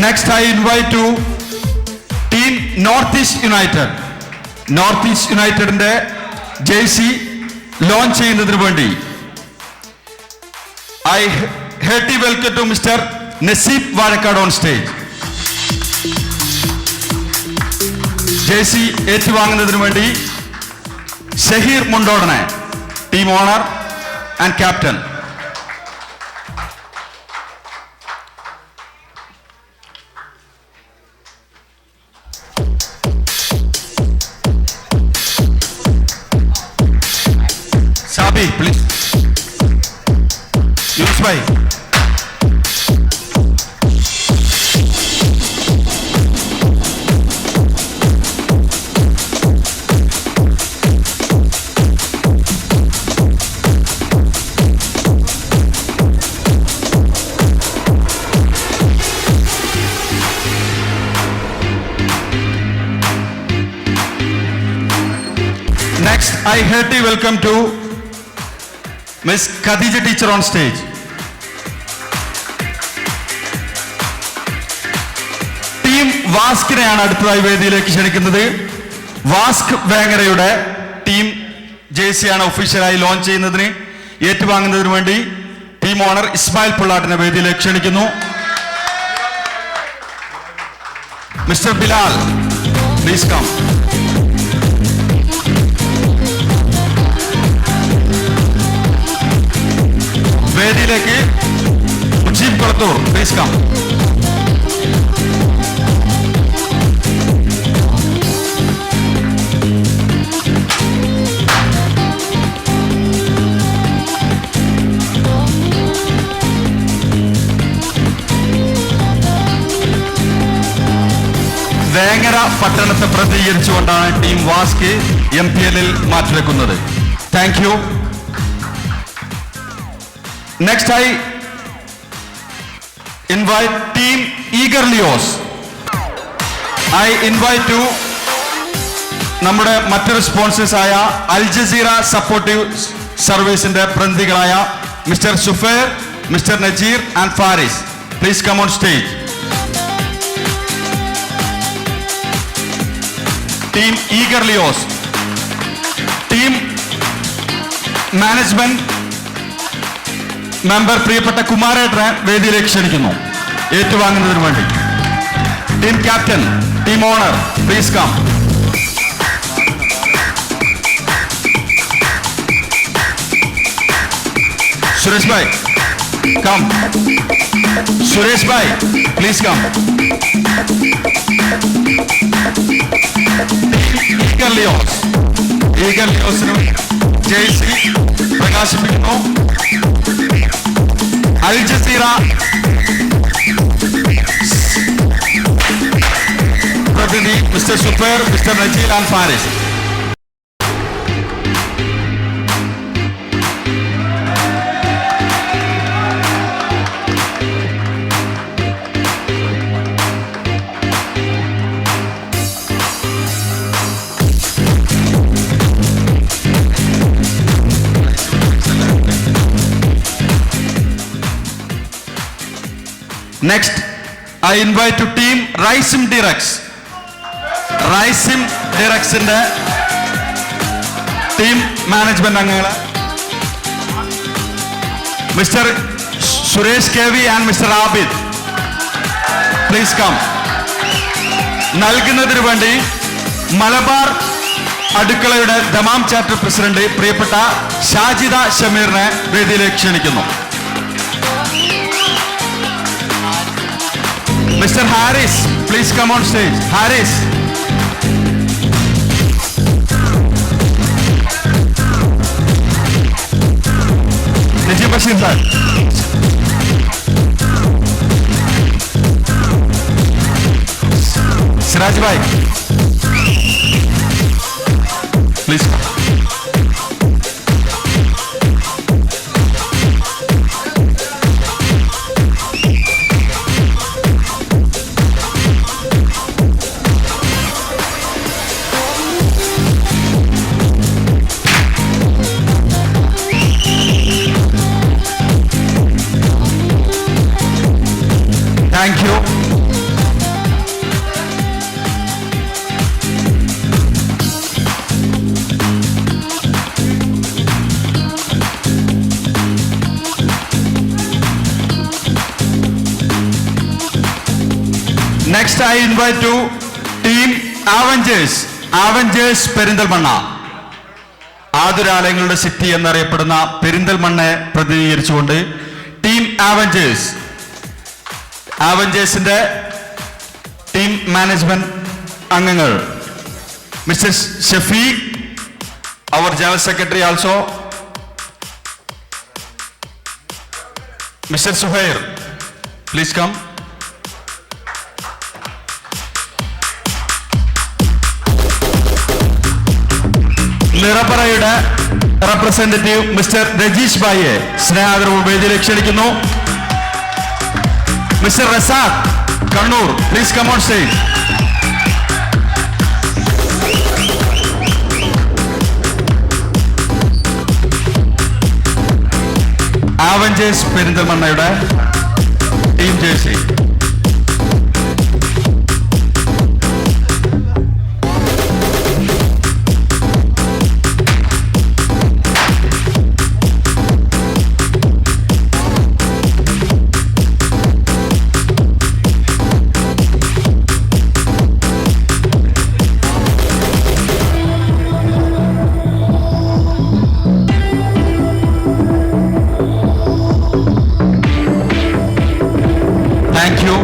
Next, I invite to Team Northeast United. Northeast Unitedന്റെ ജേഴ്സി ലോഞ്ച് ചെയ്യുന്നതിന് വേണ്ടി I hearty welcome to Mr. Nasib Varakad on stage. Jersey ഏറ്റുവാങ്ങുന്നതിന് വേണ്ടി ഷഹീർ മുണ്ടോടനെ, team owner and captain. Sabi, please. Yunus bhai. Next, I hearty welcome to Miss Khadija teacher on stage. Team വാസ്കിനെയാണ് അടുത്തതായി വേദിയിലേക്ക് ക്ഷണിക്കുന്നത്. വാസ്ക് വേങ്ങരയുടെ team ജേഴ്സിയാണ് ഒഫീഷ്യലായി launch ചെയ്യുന്നതിന് ഏറ്റുവാങ്ങുന്നതിന് വേണ്ടി team owner Ismail പിള്ളാട്ടിനെ വേദിയിലേക്ക് ക്ഷണിക്കുന്നു. Mister Bilal, please come. വേദിയിലേക്ക് മുജീബ് കൊളത്തൂർ, പ്ലീസ് കം. വേങ്ങര പട്ടണത്തെ പ്രതികരിച്ചുകൊണ്ടാണ് ടീം വാസ്ക് MPL-ൽ മാറ്റിവെക്കുന്നത്. Thank you. Next, I invite Team Eagerlios. I invite to നമ്മുടെ മറ്റൊരു സ്പോൺസേഴ്സ് ആയ അൽ ജസീറ സപ്പോർട്ടീവ് സർവീസിന്റെ പ്രതിനിധികളായ mister Sufer, mister Najeer and Faris. Please come on stage. Team ഈഗർലിയോസ്, ടീം മാനേജ്മെന്റ് മെമ്പർ പ്രിയപ്പെട്ട കുമാരേട്ടനെ വേദിയിലേക്ക് ക്ഷണിക്കുന്നു ഏറ്റുവാങ്ങുന്നതിന് വേണ്ടി. Team captain, team owner, please come. Suresh bhai, come. Suresh bhai, please come. ഈഗർലിയോസിനും ജേഴ്സി പ്രകാശിപ്പിക്കുന്നു. അൽ ജസീറ പ്രതിനിധി mister Sufer, mister Najeel and Faris. Next, I invite to team Raisim Directs. Raisim Directs in the team management angal. Mr. Suresh KV and Mr. Abid, please come. നൽകുന്നതിന് വേണ്ടി മലബാർ അടുക്കളയുടെ Dammam chapter president പ്രിയപ്പെട്ട ഷാജിദ ഷമീറിനെ വേദിയിലേക്ക് ക്ഷണിക്കുന്നു. Mr. Harris, please come on stage. Harris. Najib Bashir sir. Siraj bhai. Please. Thank you. Next, I invite to team Avengers. Avengers Perinthalmanna. ആതുരാലയങ്ങളുടെ city എന്നറിയപ്പെടുന്ന പെരിന്തൽമണ്ണയെ പ്രതിനിധീകരിച്ചുകൊണ്ട് ടീം ആവഞ്ചേഴ്സ്. ആവഞ്ചേഴ്സിന്റെ ടീം മാനേജ്മെന്റ് അംഗങ്ങൾ mister Shafeeq, our general secretary also, mister Suhair, please come. നിറപറയുടെ representative mister Rajeesh ഭായിയെ സ്നേഹാദരവ് വേദിയിലേക്ക് ക്ഷണിക്കുന്നു. Mr. Rasak, Kannur, please come on stage. Avengers പെരിന്തൽമണ്ണയുടെ team jersey. Thank you.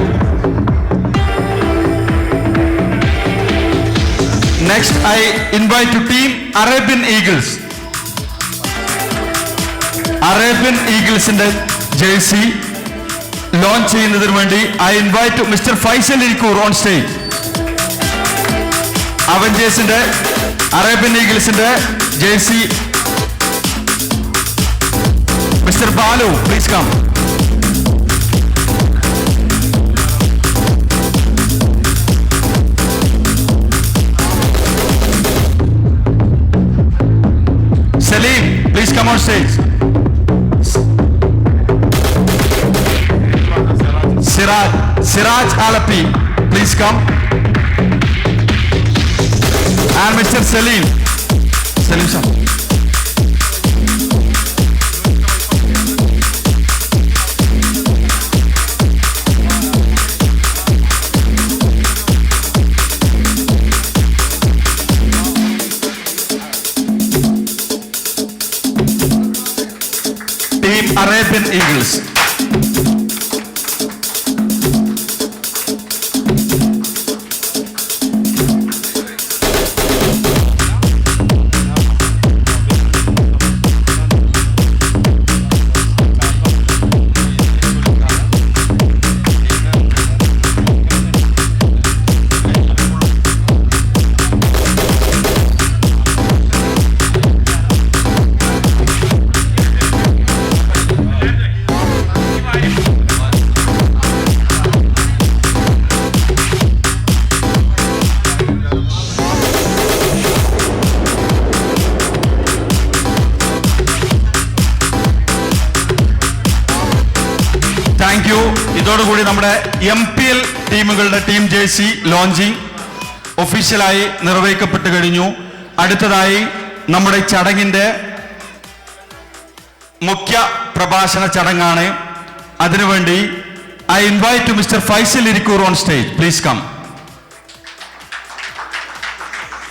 Next, I invite to team Arabian Eagles. Arabian Eagles in the jersey launch ചെയ്യുന്നതിന് വേണ്ടി I invite to Mr. Faisal Irikur on stage. Avengers in the Arabian Eagles in the jersey. Mr. Balu, please come. Salim, please come on stage. Siraj Alapi, please come. And Mr. Salim sir. Team Arabian Eagles. ഇതോടുകൂടി നമ്മുടെ MPL ടീമുകളുടെ team jersey launching ഒഫീഷ്യലായി നിർവഹിക്കപ്പെട്ടു കഴിഞ്ഞു. അടുത്തതായി നമ്മുടെ ചടങ്ങിന്റെ മുഖ്യ പ്രഭാഷണ ചടങ്ങാണ്. അതിനുവേണ്ടി I invite to Mr. Faisal Irikur on stage. Please come.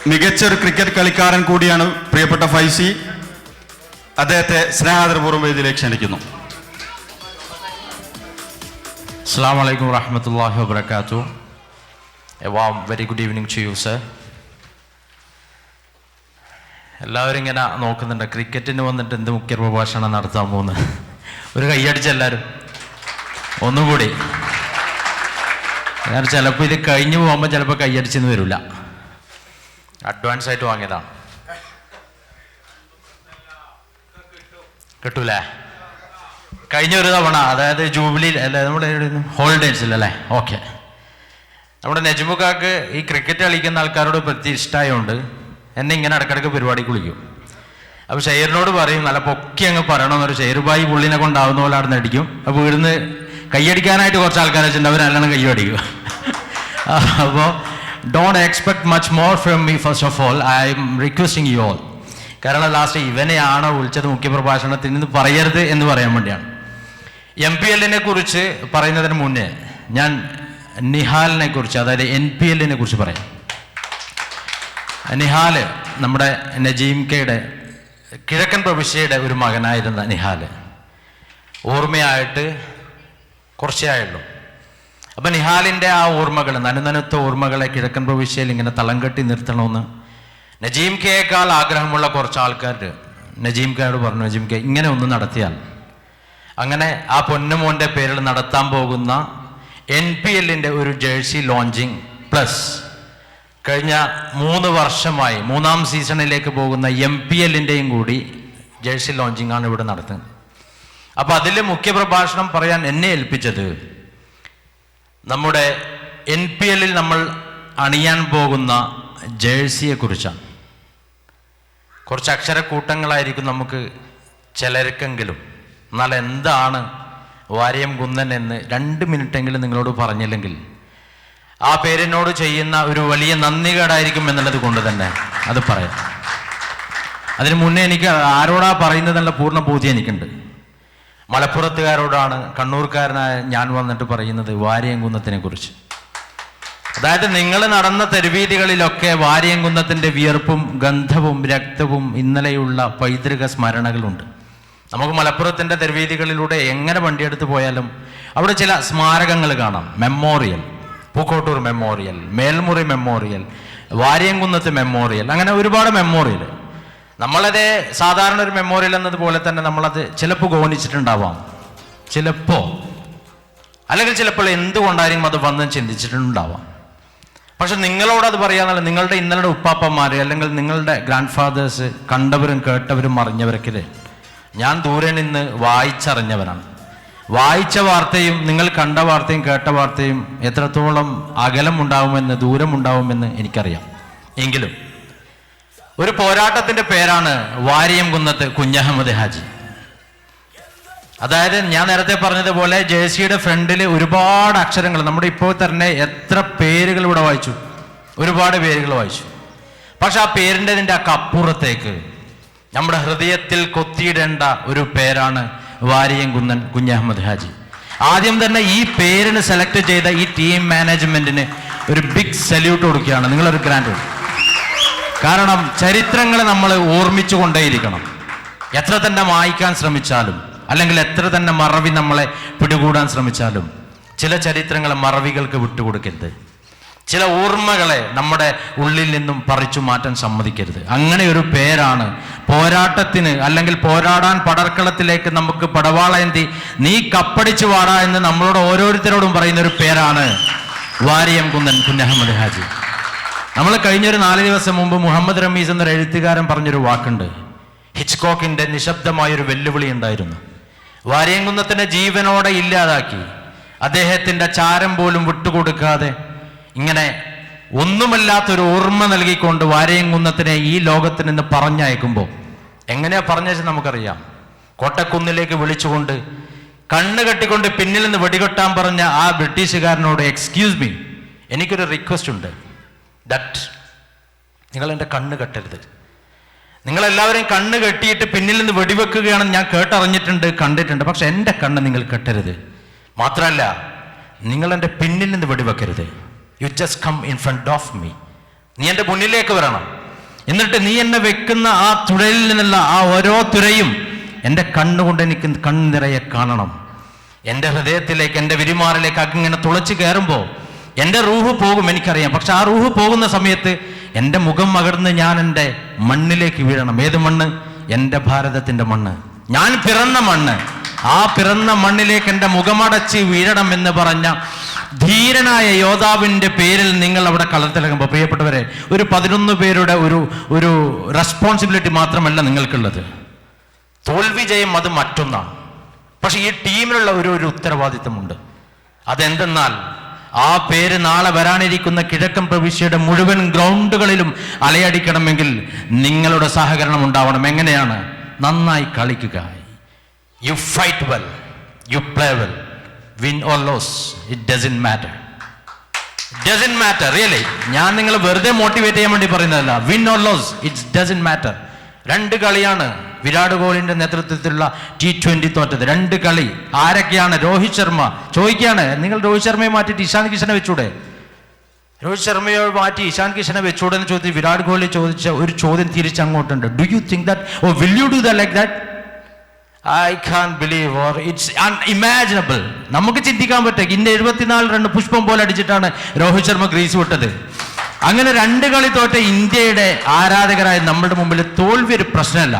മികച്ചൊരു ക്രിക്കറ്റ് കളിക്കാരൻ കൂടിയാണ് പ്രിയപ്പെട്ട ഫൈസി. അദ്ദേഹത്തെ സ്നേഹാദരപൂർവ്വം വേദിയിലേക്ക് ക്ഷണിക്കുന്നു. Assalamu alaikum warahmatullahi wabarakatuh. A warm very good evening to you, sir. എല്ലാവരും ഇങ്ങനെ നോക്കുന്നുണ്ട് ക്രിക്കറ്റിന് വന്നിട്ട് എന്ത് മുഖ്യ പ്രഭാഷണം നടത്താൻ പോകുന്നത്. ഒരു കൈയടിച്ച് എല്ലാവരും ഒന്നുകൂടി. ഞാൻ ചിലപ്പോൾ ഇത് കഴിഞ്ഞു പോകുമ്പോൾ ചിലപ്പോൾ കൈയടിച്ചെന്ന് വരില്ല. അഡ്വാൻസ് ആയിട്ട് വാങ്ങിയതാണ്. കിട്ടൂലേ? കഴിഞ്ഞ ഒരു തവണ, അതായത് ജൂബിലി അല്ലേ, നമ്മുടെ ഹോളിഡേയ്സിലല്ലേ, ഓക്കെ. നമ്മുടെ നജ്മുക്കാക്ക് ഈ ക്രിക്കറ്റ് കളിക്കുന്ന ആൾക്കാരോട് പ്രത്യേക ഇഷ്ടമായതുകൊണ്ട് എന്നെ ഇങ്ങനെ ഇടയ്ക്കിടയ്ക്ക് പരിപാടിക്ക് വിളിക്കും. അപ്പോൾ ഷെയറിനോട് പറയും നല്ല പൊക്കി അങ്ങ് പറയണമെന്നൊരു ഷെയർബായി പുള്ളിനെ കൊണ്ടാവുന്ന പോലെ അവിടെ നടിക്കും. അപ്പോൾ ഇവിടുന്ന് കൈയടിക്കാനായിട്ട് കുറച്ച് ആൾക്കാരെ വെച്ചിട്ടുണ്ട്, അവർ നല്ലോണം കൈയടിക്കും. അപ്പോൾ don't expect much more from me. First of all I M requesting you all. കാരണം ലാസ്റ്റ് ഇവനെയാണോ വിളിച്ചത് മുഖ്യപ്രഭാഷണത്തിൽ നിന്ന് പറയരുത് എന്ന് പറയാൻ വേണ്ടിയാണ്. MPLനെ കുറിച്ച് പറയുന്നതിന് മുന്നേ ഞാൻ നിഹാലിനെ കുറിച്ച്, അതായത് NPLനെ കുറിച്ച് പറയാം. നിഹാല് നമ്മുടെ നജീം കെയുടെ കിഴക്കൻ പ്രവിശ്യയുടെ ഒരു മകനായിരുന്ന നിഹാല് ഓർമ്മയായിട്ട് കുറച്ചേ ആയുള്ളൂ. അപ്പം നിഹാലിൻ്റെ ആ ഓർമ്മകൾ, നനുനനുത്ത ഓർമ്മകളെ കിഴക്കൻ പ്രവിശ്യയിൽ ഇങ്ങനെ തളം കെട്ടി നിർത്തണമെന്ന് നജീം കെയേക്കാൾ ആഗ്രഹമുള്ള കുറച്ച് ആൾക്കാർ നജീം കെയോട് പറഞ്ഞു, നജീം കെ ഇങ്ങനെ ഒന്ന് നടത്തിയാൽ. അങ്ങനെ ആ പൊന്നുമോൻ്റെ പേരിൽ നടത്താൻ പോകുന്ന NPLൻ്റെ ഒരു ജേഴ്സി ലോഞ്ചിങ് പ്ലസ് കഴിഞ്ഞ 3 വർഷമായി 3ാം സീസണിലേക്ക് പോകുന്ന MPLൻ്റെയും കൂടി ജേഴ്സി ലോഞ്ചിങ് ആണ് ഇവിടെ നടത്തുന്നത്. അപ്പോൾ അതിൽ മുഖ്യപ്രഭാഷണം പറയാൻ എന്നെ ഏൽപ്പിച്ചത് നമ്മുടെ NPLൽ നമ്മൾ അണിയാൻ പോകുന്ന ജേഴ്സിയെ കുറിച്ചാണ്. കുറച്ച് അക്ഷരക്കൂട്ടങ്ങളായിരിക്കും നമുക്ക് ചിലർക്കെങ്കിലും. എന്നാൽ എന്താണ് വാര്യം കുന്നൻ എന്ന് 2 മിനിറ്റെങ്കിലും നിങ്ങളോട് പറഞ്ഞില്ലെങ്കിൽ ആ പേരിനോട് ചെയ്യുന്ന ഒരു വലിയ നന്ദികേടായിരിക്കും എന്നുള്ളത് കൊണ്ട് തന്നെ അത് പറയാം. അതിന് മുന്നേ എനിക്ക് ആരോടാ പറയുന്നതെന്നുള്ള പൂർണ്ണ ബോധ്യം എനിക്കുണ്ട്. മലപ്പുറത്തുകാരോടാണ്, കണ്ണൂർക്കാരനായ ഞാൻ വന്നിട്ട് പറയുന്നത് വാര്യംകുന്നത്തിനെ കുറിച്ച്. അതായത് നിങ്ങൾ നടന്ന തെരുവീതികളിലൊക്കെ വാര്യംകുന്നത്തിൻ്റെ വിയർപ്പും ഗന്ധവും രക്തവും ഇന്നലെയുള്ള പൈതൃക സ്മരണകളുണ്ട്. നമുക്ക് മലപ്പുറത്തിൻ്റെ തെരുവീതികളിലൂടെ എങ്ങനെ വണ്ടിയെടുത്ത് പോയാലും അവിടെ ചില സ്മാരകങ്ങൾ കാണാം. Memorial, Pookkottur memorial, Melmuri memorial, Variyamkunnath memorial, അങ്ങനെ ഒരുപാട് മെമ്മോറിയൽ. നമ്മളത് സാധാരണ ഒരു മെമ്മോറിയൽ എന്നതുപോലെ തന്നെ നമ്മളത് ചിലപ്പോൾ ഗൗനിച്ചിട്ടുണ്ടാവാം, ചിലപ്പോൾ, അല്ലെങ്കിൽ ചിലപ്പോൾ എന്തുകൊണ്ടായിരിക്കും അത് വന്ന് ചിന്തിച്ചിട്ടുണ്ടാവാം. പക്ഷെ നിങ്ങളോടത് പറയാന്നുള്ള നിങ്ങളുടെ ഇന്നലെ ഉപ്പാപ്പന്മാർ അല്ലെങ്കിൽ നിങ്ങളുടെ ഗ്രാൻഡ് ഫാദേഴ്സ് കണ്ടവരും കേട്ടവരും അറിഞ്ഞവരൊക്കെ ഞാൻ ദൂരെ നിന്ന് വായിച്ചറിഞ്ഞവരാണ്. വായിച്ച വാർത്തയും നിങ്ങൾ കണ്ട വാർത്തയും കേട്ട വാർത്തയും എത്രത്തോളം അകലമുണ്ടാവുമെന്ന്, ദൂരമുണ്ടാവുമെന്ന് എനിക്കറിയാം. എങ്കിലും ഒരു പോരാട്ടത്തിൻ്റെ പേരാണ് വാര്യംകുന്നത്ത് കുഞ്ഞഹമ്മദ് ഹാജി. അതായത് ഞാൻ നേരത്തെ പറഞ്ഞതുപോലെ ജേഴ്സിയുടെ ഫ്രണ്ടിൽ ഒരുപാട് അക്ഷരങ്ങൾ, നമ്മുടെ ഇപ്പോൾ തന്നെ എത്ര പേരുകൾ ഇവിടെ വായിച്ചു, ഒരുപാട് പേരുകൾ വായിച്ചു. പക്ഷെ ആ പേരിൻ്റെതിൻ്റെ ആ കപ്പുറത്തേക്ക് നമ്മുടെ ഹൃദയത്തിൽ കൊത്തിയിടേണ്ട ഒരു പേരാണ് വാര്യംകുന്നൻ കുഞ്ഞഹമ്മദ് ഹാജി. ആദ്യം തന്നെ ഈ പേരിന് സെലക്ട് ചെയ്ത ഈ ടീം മാനേജ്മെന്റിന് ഒരു ബിഗ് സല്യൂട്ട് കൊടുക്കുകയാണ്. നിങ്ങളൊരു ഗ്രാൻഡ്. കാരണം ചരിത്രങ്ങൾ നമ്മൾ ഓർമ്മിച്ചു കൊണ്ടേയിരിക്കണം. എത്ര തന്നെ മായ്ക്കാൻ ശ്രമിച്ചാലും അല്ലെങ്കിൽ എത്ര തന്നെ മറവി നമ്മളെ പിടികൂടാൻ ശ്രമിച്ചാലും ചില ചരിത്രങ്ങളെ മറവികൾക്ക് വിട്ടുകൊടുക്കരുത്. ചില ഓർമ്മകളെ നമ്മുടെ ഉള്ളിൽ നിന്നും പറിച്ചു മാറ്റാൻ സമ്മതിക്കരുത്. അങ്ങനെ ഒരു പേരാണ് പോരാട്ടത്തിന്, അല്ലെങ്കിൽ പോരാടാൻ പടർക്കളത്തിലേക്ക് നമുക്ക് പടവാളേന്തി നീ കപ്പടിച്ചു വാടാ എന്ന് നമ്മളോട് ഓരോരുത്തരോടും പറയുന്ന ഒരു പേരാണ് വാര്യംകുന്നൻ കുഞ്ഞഹമ്മദ് ഹാജി. നമ്മൾ കഴിഞ്ഞൊരു 4 ദിവസം മുമ്പ് മുഹമ്മദ് റമീസ് എന്നൊരു എഴുത്തുകാരൻ പറഞ്ഞൊരു വാക്കുണ്ട്. ഹിച്ച്കോക്കിന്റെ നിശബ്ദമായൊരു വെല്ലുവിളി ഉണ്ടായിരുന്നു. വാര്യംകുന്നത്തിനെ ജീവനോടെ ഇല്ലാതാക്കി, അദ്ദേഹത്തിന്റെ ചാരം പോലും വിട്ടുകൊടുക്കാതെ ഇങ്ങനെ ഒന്നുമല്ലാത്തൊരു ഓർമ്മ നൽകിക്കൊണ്ട് വാര്യംകുന്നത്തിനെ ഈ ലോകത്തിൽ നിന്ന് പറഞ്ഞയക്കുമ്പോൾ എങ്ങനെയാ പറഞ്ഞയച്ചത് നമുക്കറിയാം. കോട്ടക്കുന്നിലേക്ക് വിളിച്ചുകൊണ്ട് കണ്ണ് കെട്ടിക്കൊണ്ട് പിന്നിൽ നിന്ന് വെടികൊട്ടാൻ പറഞ്ഞ ആ ബ്രിട്ടീഷുകാരനോട്, എക്സ്ക്യൂസ് മീ, എനിക്കൊരു റിക്വസ്റ്റ് ഉണ്ട്, ദാറ്റ് നിങ്ങൾ എൻ്റെ കണ്ണ് കെട്ടരുത്. നിങ്ങളെല്ലാവരെയും കണ്ണ് കെട്ടിയിട്ട് പിന്നിൽ നിന്ന് വെടിവെക്കുകയാണെന്ന് ഞാൻ കേട്ടറിഞ്ഞിട്ടുണ്ട്, കണ്ടിട്ടുണ്ട്. പക്ഷെ എൻ്റെ കണ്ണ് നിങ്ങൾ കെട്ടരുത്. മാത്രമല്ല, നിങ്ങൾ എൻ്റെ പിന്നിൽ നിന്ന് വെടിവെക്കരുത്. You just come in front of me. നീ എൻ്റെ മുന്നിലേക്ക് വരണം. എന്നിട്ട് നീ എന്നെ വെക്കുന്ന ആ തുഴയിൽ നിന്നുള്ള ആ ഓരോ തുരയും എൻ്റെ കണ്ണുകൊണ്ട് എനിക്ക് കണ്ണ് നിറയെ കാണണം. എൻ്റെ ഹൃദയത്തിലേക്ക്, എൻ്റെ വിരിമാറിലേക്ക് അങ്ങനെ തുളച്ച് കയറുമ്പോൾ എൻ്റെ റൂഹ് പോകും, എനിക്കറിയാം. പക്ഷെ ആ റൂഹ് പോകുന്ന സമയത്ത് എൻ്റെ മുഖം മകർന്ന് ഞാൻ എൻ്റെ മണ്ണിലേക്ക് വീഴണം. ഏത് മണ്ണ്? എൻ്റെ ഭാരതത്തിൻ്റെ മണ്ണ്, ഞാൻ പിറന്ന മണ്ണ്. ആ പിറന്ന മണ്ണിലേക്ക് എൻ്റെ മുഖമടച്ച് വീഴണം എന്ന് പറഞ്ഞ ധീരനായ യോദ്ധാവിൻ്റെ പേരിൽ നിങ്ങൾ അവിടെ കളത്തിലിറങ്ങുമ്പോൾ, പ്രിയപ്പെട്ടവരെ, ഒരു 11 പേരുടെ ഒരു റെസ്പോൺസിബിലിറ്റി മാത്രമല്ല നിങ്ങൾക്കുള്ളത്. തോൽവി ജയം അത് മറ്റൊന്നാണ്. പക്ഷെ ഈ ടീമിനുള്ള ഒരു ഉത്തരവാദിത്തമുണ്ട്. അതെന്തെന്നാൽ, ആ പേര് നാളെ വരാനിരിക്കുന്ന കിഴക്കൻ പ്രവിശ്യയുടെ മുഴുവൻ ഗ്രൗണ്ടുകളിലും അലയടിക്കണമെങ്കിൽ നിങ്ങളുടെ സഹകരണം ഉണ്ടാവണം. എങ്ങനെയാണ്? നന്നായി കളിക്കുക. You fight well, you play well, win or lose, it doesn't matter. Doesn't matter, really. ഞാൻ നിങ്ങളെ വെറുതെ മോട്ടിവേറ്റ് ചെയ്യാൻ വേണ്ടി പറയുന്നതല്ല. Win or lose, it doesn't matter. 2 കളിയാണ് വിരാട് കോഹ്ലിന്റെ നേതൃത്വത്തിലുള്ള T20 തോറ്റത്. 2 കളി. ആരൊക്കെയാണ്? രോഹിത് ശർമ്മ. ചോദിക്കുകയാണ്, നിങ്ങൾ രോഹിത് ശർമ്മയെ മാറ്റിയിട്ട് ഇഷാൻ കിഷനെ വെച്ചൂടെ? രോഹിത് ശർമ്മയെ മാറ്റി ഇഷാൻ കിഷനെ വെച്ചൂടെ എന്ന് ചോദിച്ച് വിരാട് കോഹ്ലി ചോദിച്ച ഒരു ചോദ്യം തിരിച്ചങ്ങോട്ടുണ്ട്. Do you think that, or will you do that like that? I can believe, or it's unimaginable. നമുക്ക് ചിന്തിക്കാൻ പറ്റും. ഇന്ന് 74 റൺ പുഷ്പം പോലെ അടിച്ചിട്ടാണ് രോഹിത് ശർമ്മ ക്രീസ് വിട്ടത്. അങ്ങനെ 2 കളി തോറ്റ ഇന്ത്യയുടെ ആരാധകരായ നമ്മുടെ മുമ്പിൽ തോൽവി ഒരു പ്രശ്നമല്ല.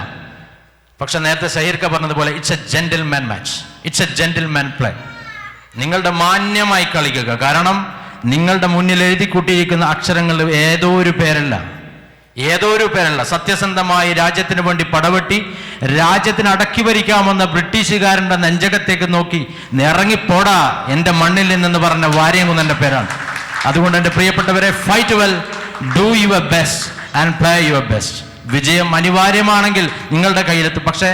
പക്ഷെ നേരത്തെ സഹീർക്ക പറഞ്ഞതുപോലെ, it's A gentleman match, it's A gentleman play. നിങ്ങളുടെ മാന്യമായി കളിക്കുക. കാരണം നിങ്ങളുടെ മുന്നിൽ എഴുതി കൂട്ടിയിരിക്കുന്ന അക്ഷരങ്ങൾ ഏതോ ഒരു പേരല്ല. സത്യസന്ധമായി രാജ്യത്തിന് വേണ്ടി പടവെട്ടി രാജ്യത്തിന് അടക്കി ഭരിക്കാമെന്ന ബ്രിട്ടീഷുകാരൻ്റെ നെഞ്ചകത്തേക്ക് നോക്കി ഇറങ്ങിപ്പോടാ എൻ്റെ മണ്ണിൽ നിന്നെന്ന് പറഞ്ഞ വാര്യംകുന്നൻ്റെ പേരാണ്. അതുകൊണ്ട് എൻ്റെ പ്രിയപ്പെട്ടവരെ, fight well, do your best and play your best. വിജയം അനിവാര്യമാണെങ്കിൽ നിങ്ങളുടെ കയ്യിലെത്തും. പക്ഷേ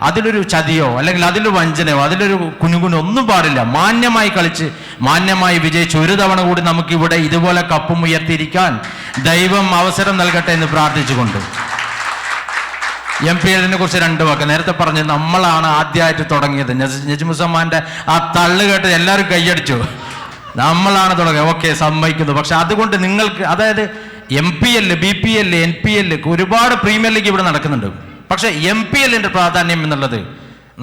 അതിലൊരു ചതിയോ അല്ലെങ്കിൽ അതിലൊരു വഞ്ചനയോ അതിലൊരു കുനുകുനോ ഒന്നും പാടില്ല. മാന്യമായി കളിച്ച് മാന്യമായി വിജയിച്ച് ഒരു തവണ കൂടി നമുക്കിവിടെ ഇതുപോലെ കപ്പും ഉയർത്തിയിരിക്കാൻ ദൈവം അവസരം നൽകട്ടെ എന്ന് പ്രാർത്ഥിച്ചുകൊണ്ട്, MPL കുറിച്ച് 2 വാക്ക്. നേരത്തെ പറഞ്ഞ് നമ്മളാണ് ആദ്യമായിട്ട് തുടങ്ങിയത്. നജ്മുസമാന്റെ ആ തള്ളു കേട്ട് എല്ലാവരും കൈയടിച്ചു. നമ്മളാണ് തുടങ്ങിയത്. ഓക്കെ, സമ്മതിക്കുന്നു. പക്ഷെ അതുകൊണ്ട് നിങ്ങൾക്ക്, അതായത് MPL, BPL, NPL ഒരുപാട് പ്രീമിയർ ലീഗ് ഇവിടെ നടക്കുന്നുണ്ട്. പക്ഷെ MPLന്റെ പ്രാധാന്യം എന്നുള്ളത്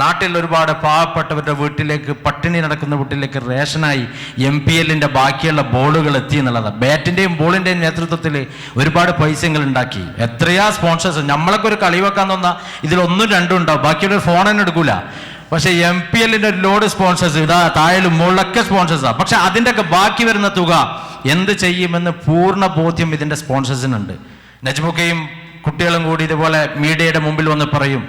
നാട്ടിൽ ഒരുപാട് പാവപ്പെട്ടവരുടെ വീട്ടിലേക്ക്, പട്ടിണി നടക്കുന്ന വീട്ടിലേക്ക് റേഷനായി MPLന്റെ ബാക്കിയുള്ള ബോളുകൾ എത്തി എന്നുള്ളതാണ്. ബാറ്റിന്റെയും ബോളിന്റെയും നേതൃത്വത്തിൽ ഒരുപാട് പൈസകൾ ഉണ്ടാക്കി. എത്രയാ സ്പോൺസേഴ്സ്. നമ്മളൊക്കെ ഒരു കളി വെക്കാൻ തന്നാൽ ഇതിൽ 1, 2 ഉണ്ടാവും, ബാക്കിയുള്ള ഫോൺ തന്നെ എടുക്കൂല. പക്ഷെ MPLന്റെ ഒരു ലോഡ് സ്പോൺസേഴ്സ്, ഇതാ താഴെയും മുകളിലൊക്കെ സ്പോൺസേഴ്സാണ്. പക്ഷെ അതിൻ്റെയൊക്കെ ബാക്കി വരുന്ന തുക എന്ത് ചെയ്യുമെന്ന് പൂർണ്ണ ബോധ്യം ഇതിൻ്റെ സ്പോൺസേഴ്സിനുണ്ട്. നജ്മുക്കയും കുട്ടികളും കൂടി ഇതുപോലെ മീഡിയയുടെ മുമ്പിൽ വന്ന് പറയും,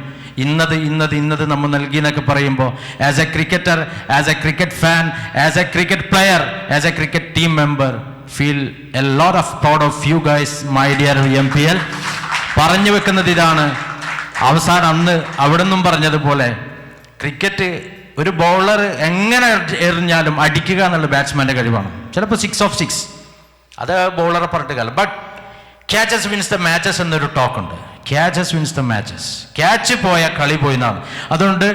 ഇന്നത് നമ്മൾ നൽകി എന്നൊക്കെ പറയുമ്പോൾ, as A cricketer, as A cricket fan, as A cricket player, as A cricket team member, feel a lot of proud of you guys, my dear MPL. പറഞ്ഞു വെക്കുന്നത് ഇതാണ്. അവസാനം അന്ന് അവിടെ നിന്നും പറഞ്ഞതുപോലെ, ക്രിക്കറ്റ് ഒരു ബൗളർ എങ്ങനെ എറിഞ്ഞാലും അടിക്കുക എന്നുള്ള ബാറ്റ്സ്മാൻ്റെ കഴിവാണ്. ചിലപ്പോൾ 6 of 6 അത് ബൗളറെ പറഞ്ഞിട്ട് കാലം. But catches wins the matches എന്നൊരു ടോക്കുണ്ട്. Catches wins the matches. Catch പോയ കളി പോയി എന്നാണ്. അതുകൊണ്ട്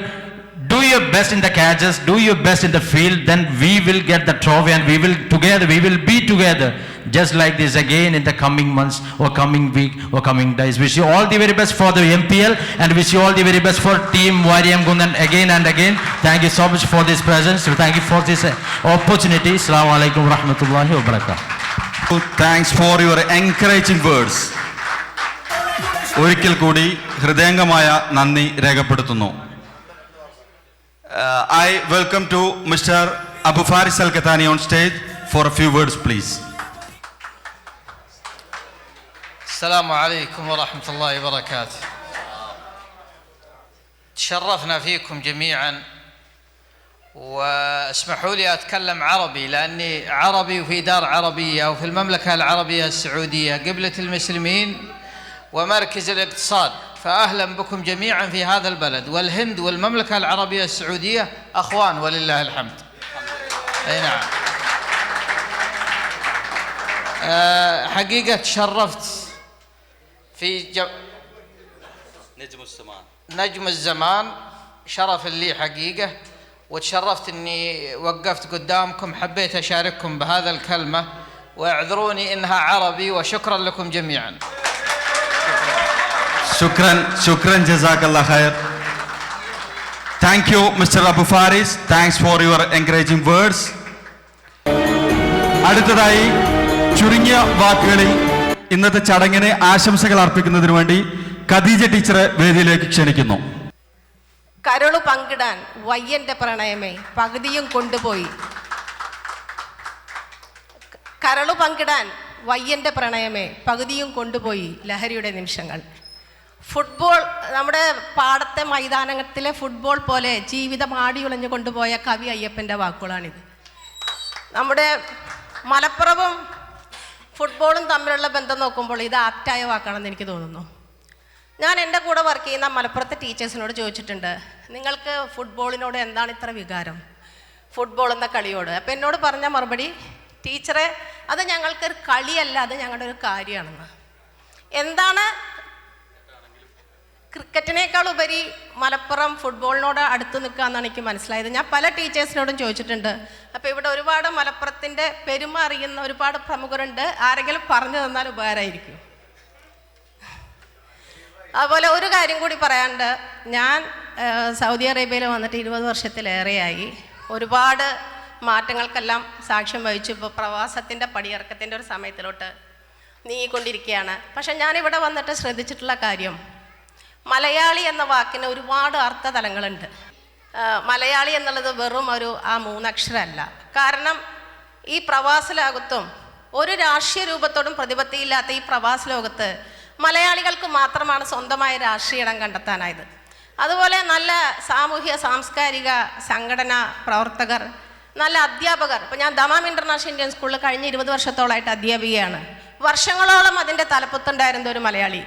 do your best in the catches, do your best in the field, then we will get the trophy and we will be together just like this again in the coming months or coming week or coming days. Wish you all the very best for the MPL and wish you all the very best for team Waryamgundan again and again. Thank you so much for this presence. Thank you for this opportunity. Assalamu alaikum wa rahmatullahi wa barakatuh. Thanks for your encouraging words. ഒരിക്കൽ കൂടി ഹൃദയംഗമായ നന്ദി രേഖപ്പെടുത്തുന്നു. I welcome to Mr. Abu Faris Al-Kathani on stage for a few words, please. السلام عليكم ورحمة الله وبركاته. تشرفنا فيكم جميعا، واسمحوا لي أتكلم عربي لأني عربي وفي دار عربية وفي المملكة العربية السعودية قبلة المسلمين ومركز الاقتصاد، فأهلا بكم جميعا في هذا البلد. والهند والمملكة العربية السعودية أخوان ولله الحمد. أي نعم. حقيقة تشرفت في نجم الزمان، شرف لي حقيقة، وتشرفت أني وقفت قدامكم. حبيت أشارككم بهذا الكلمة واعذروني إنها عربي، وشكرا لكم جميعا. Shukran, Jazakallah khair. Thank you, Mr. Abu Faris. Thanks for your encouraging words. അടുത്തതായി ചുരുങ്ങിയ വാക്കുകളിൽ ഇന്നത്തെ ചടങ്ങിന് ആശംസകൾ അർപ്പിക്കുന്നതിന് വേണ്ടി ഖദീജ ടീച്ചറെ വേദിയിലേക്ക് ക്ഷണിക്കുന്നു. കരളു പങ്കിടാൻ വയ്യന്റെ പ്രണയമേ പകുതിയും കൊണ്ടുപോയി. കരളു പങ്കിടാൻ വയ്യന്റെ പ്രണയമേ പകുതിയും കൊണ്ടുപോയി ലഹരിയുടെ നിമിഷങ്ങൾ. ഫുട്ബോൾ നമ്മുടെ പാടത്തെ മൈതാനത്തിലെ ഫുട്ബോൾ പോലെ ജീവിതം ആടിയുളഞ്ഞു കൊണ്ടുപോയ കവി അയ്യപ്പൻ്റെ വാക്കുകളാണിത്. നമ്മുടെ മലപ്പുറവും ഫുട്ബോളും തമ്മിലുള്ള ബന്ധം നോക്കുമ്പോൾ ഇത് ആപ്റ്റായ വാക്കാണെന്ന് എനിക്ക് തോന്നുന്നു. ഞാൻ എൻ്റെ കൂടെ വർക്ക് ചെയ്യുന്ന മലപ്പുറത്തെ ടീച്ചേഴ്സിനോട് ചോദിച്ചിട്ടുണ്ട്, നിങ്ങൾക്ക് ഫുട്ബോളിനോട് എന്താണ് ഇത്ര വികാരം, ഫുട്ബോൾ എന്ന കളിയോട്? അപ്പം എന്നോട് പറഞ്ഞ മറുപടി, ടീച്ചറെ അത് ഞങ്ങൾക്കൊരു കളിയല്ല, അത് ഞങ്ങളുടെ ഒരു കാര്യമാണെന്ന്. എന്താണ് ക്രിക്കറ്റിനേക്കാൾ ഉപരി മലപ്പുറം ഫുട്ബോളിനോട് അടുത്ത് നിൽക്കുക എന്നാണ് എനിക്ക് മനസ്സിലായത്. ഞാൻ പല ടീച്ചേഴ്സിനോടും ചോദിച്ചിട്ടുണ്ട്. അപ്പോൾ ഇവിടെ ഒരുപാട് മലപ്പുറത്തിൻ്റെ പെരുമ അറിയുന്ന ഒരുപാട് പ്രമുഖരുണ്ട്, ആരെങ്കിലും പറഞ്ഞു തന്നാൽ ഉപകാരമായിരിക്കും. അതുപോലെ ഒരു കാര്യം കൂടി പറയാനുണ്ട്. ഞാൻ സൗദി അറേബ്യയിൽ വന്നിട്ട് 20 വർഷത്തിലേറെയായി. ഒരുപാട് മാറ്റങ്ങൾക്കെല്ലാം സാക്ഷ്യം വഹിച്ചു. ഇപ്പോൾ പ്രവാസത്തിൻ്റെ പടിയിറക്കത്തിൻ്റെ ഒരു സമയത്തിലോട്ട് നീങ്ങിക്കൊണ്ടിരിക്കുകയാണ്. പക്ഷെ ഞാനിവിടെ വന്നിട്ട് ശ്രദ്ധിച്ചിട്ടുള്ള കാര്യം, മലയാളി എന്ന വാക്കിന് ഒരുപാട് അർത്ഥതലങ്ങളുണ്ട്. മലയാളി എന്നുള്ളത് വെറും ആ 3 അക്ഷരമല്ല. കാരണം ഈ പ്രവാസ ലോകത്തും ഒരു രാഷ്ട്രീയ രൂപത്തോടും പ്രതിപത്തിയില്ലാത്ത ഈ പ്രവാസ ലോകത്ത് മലയാളികൾക്ക് മാത്രമാണ് സ്വന്തമായ രാഷ്ട്രീയ ഇടം കണ്ടെത്താനായത്. അതുപോലെ നല്ല സാമൂഹ്യ സാംസ്കാരിക സംഘടനാ പ്രവർത്തകർ, നല്ല അധ്യാപകർ. ഇപ്പോൾ ഞാൻ ദമാം ഇൻ്റർനാഷണൽ ഇന്ത്യൻ സ്കൂളിൽ കഴിഞ്ഞ 20 വർഷത്തോളമായിട്ട് അധ്യാപികയാണ്. വർഷങ്ങളോളം അതിൻ്റെ തലപ്പത്തുണ്ടായിരുന്ന ഒരു മലയാളി.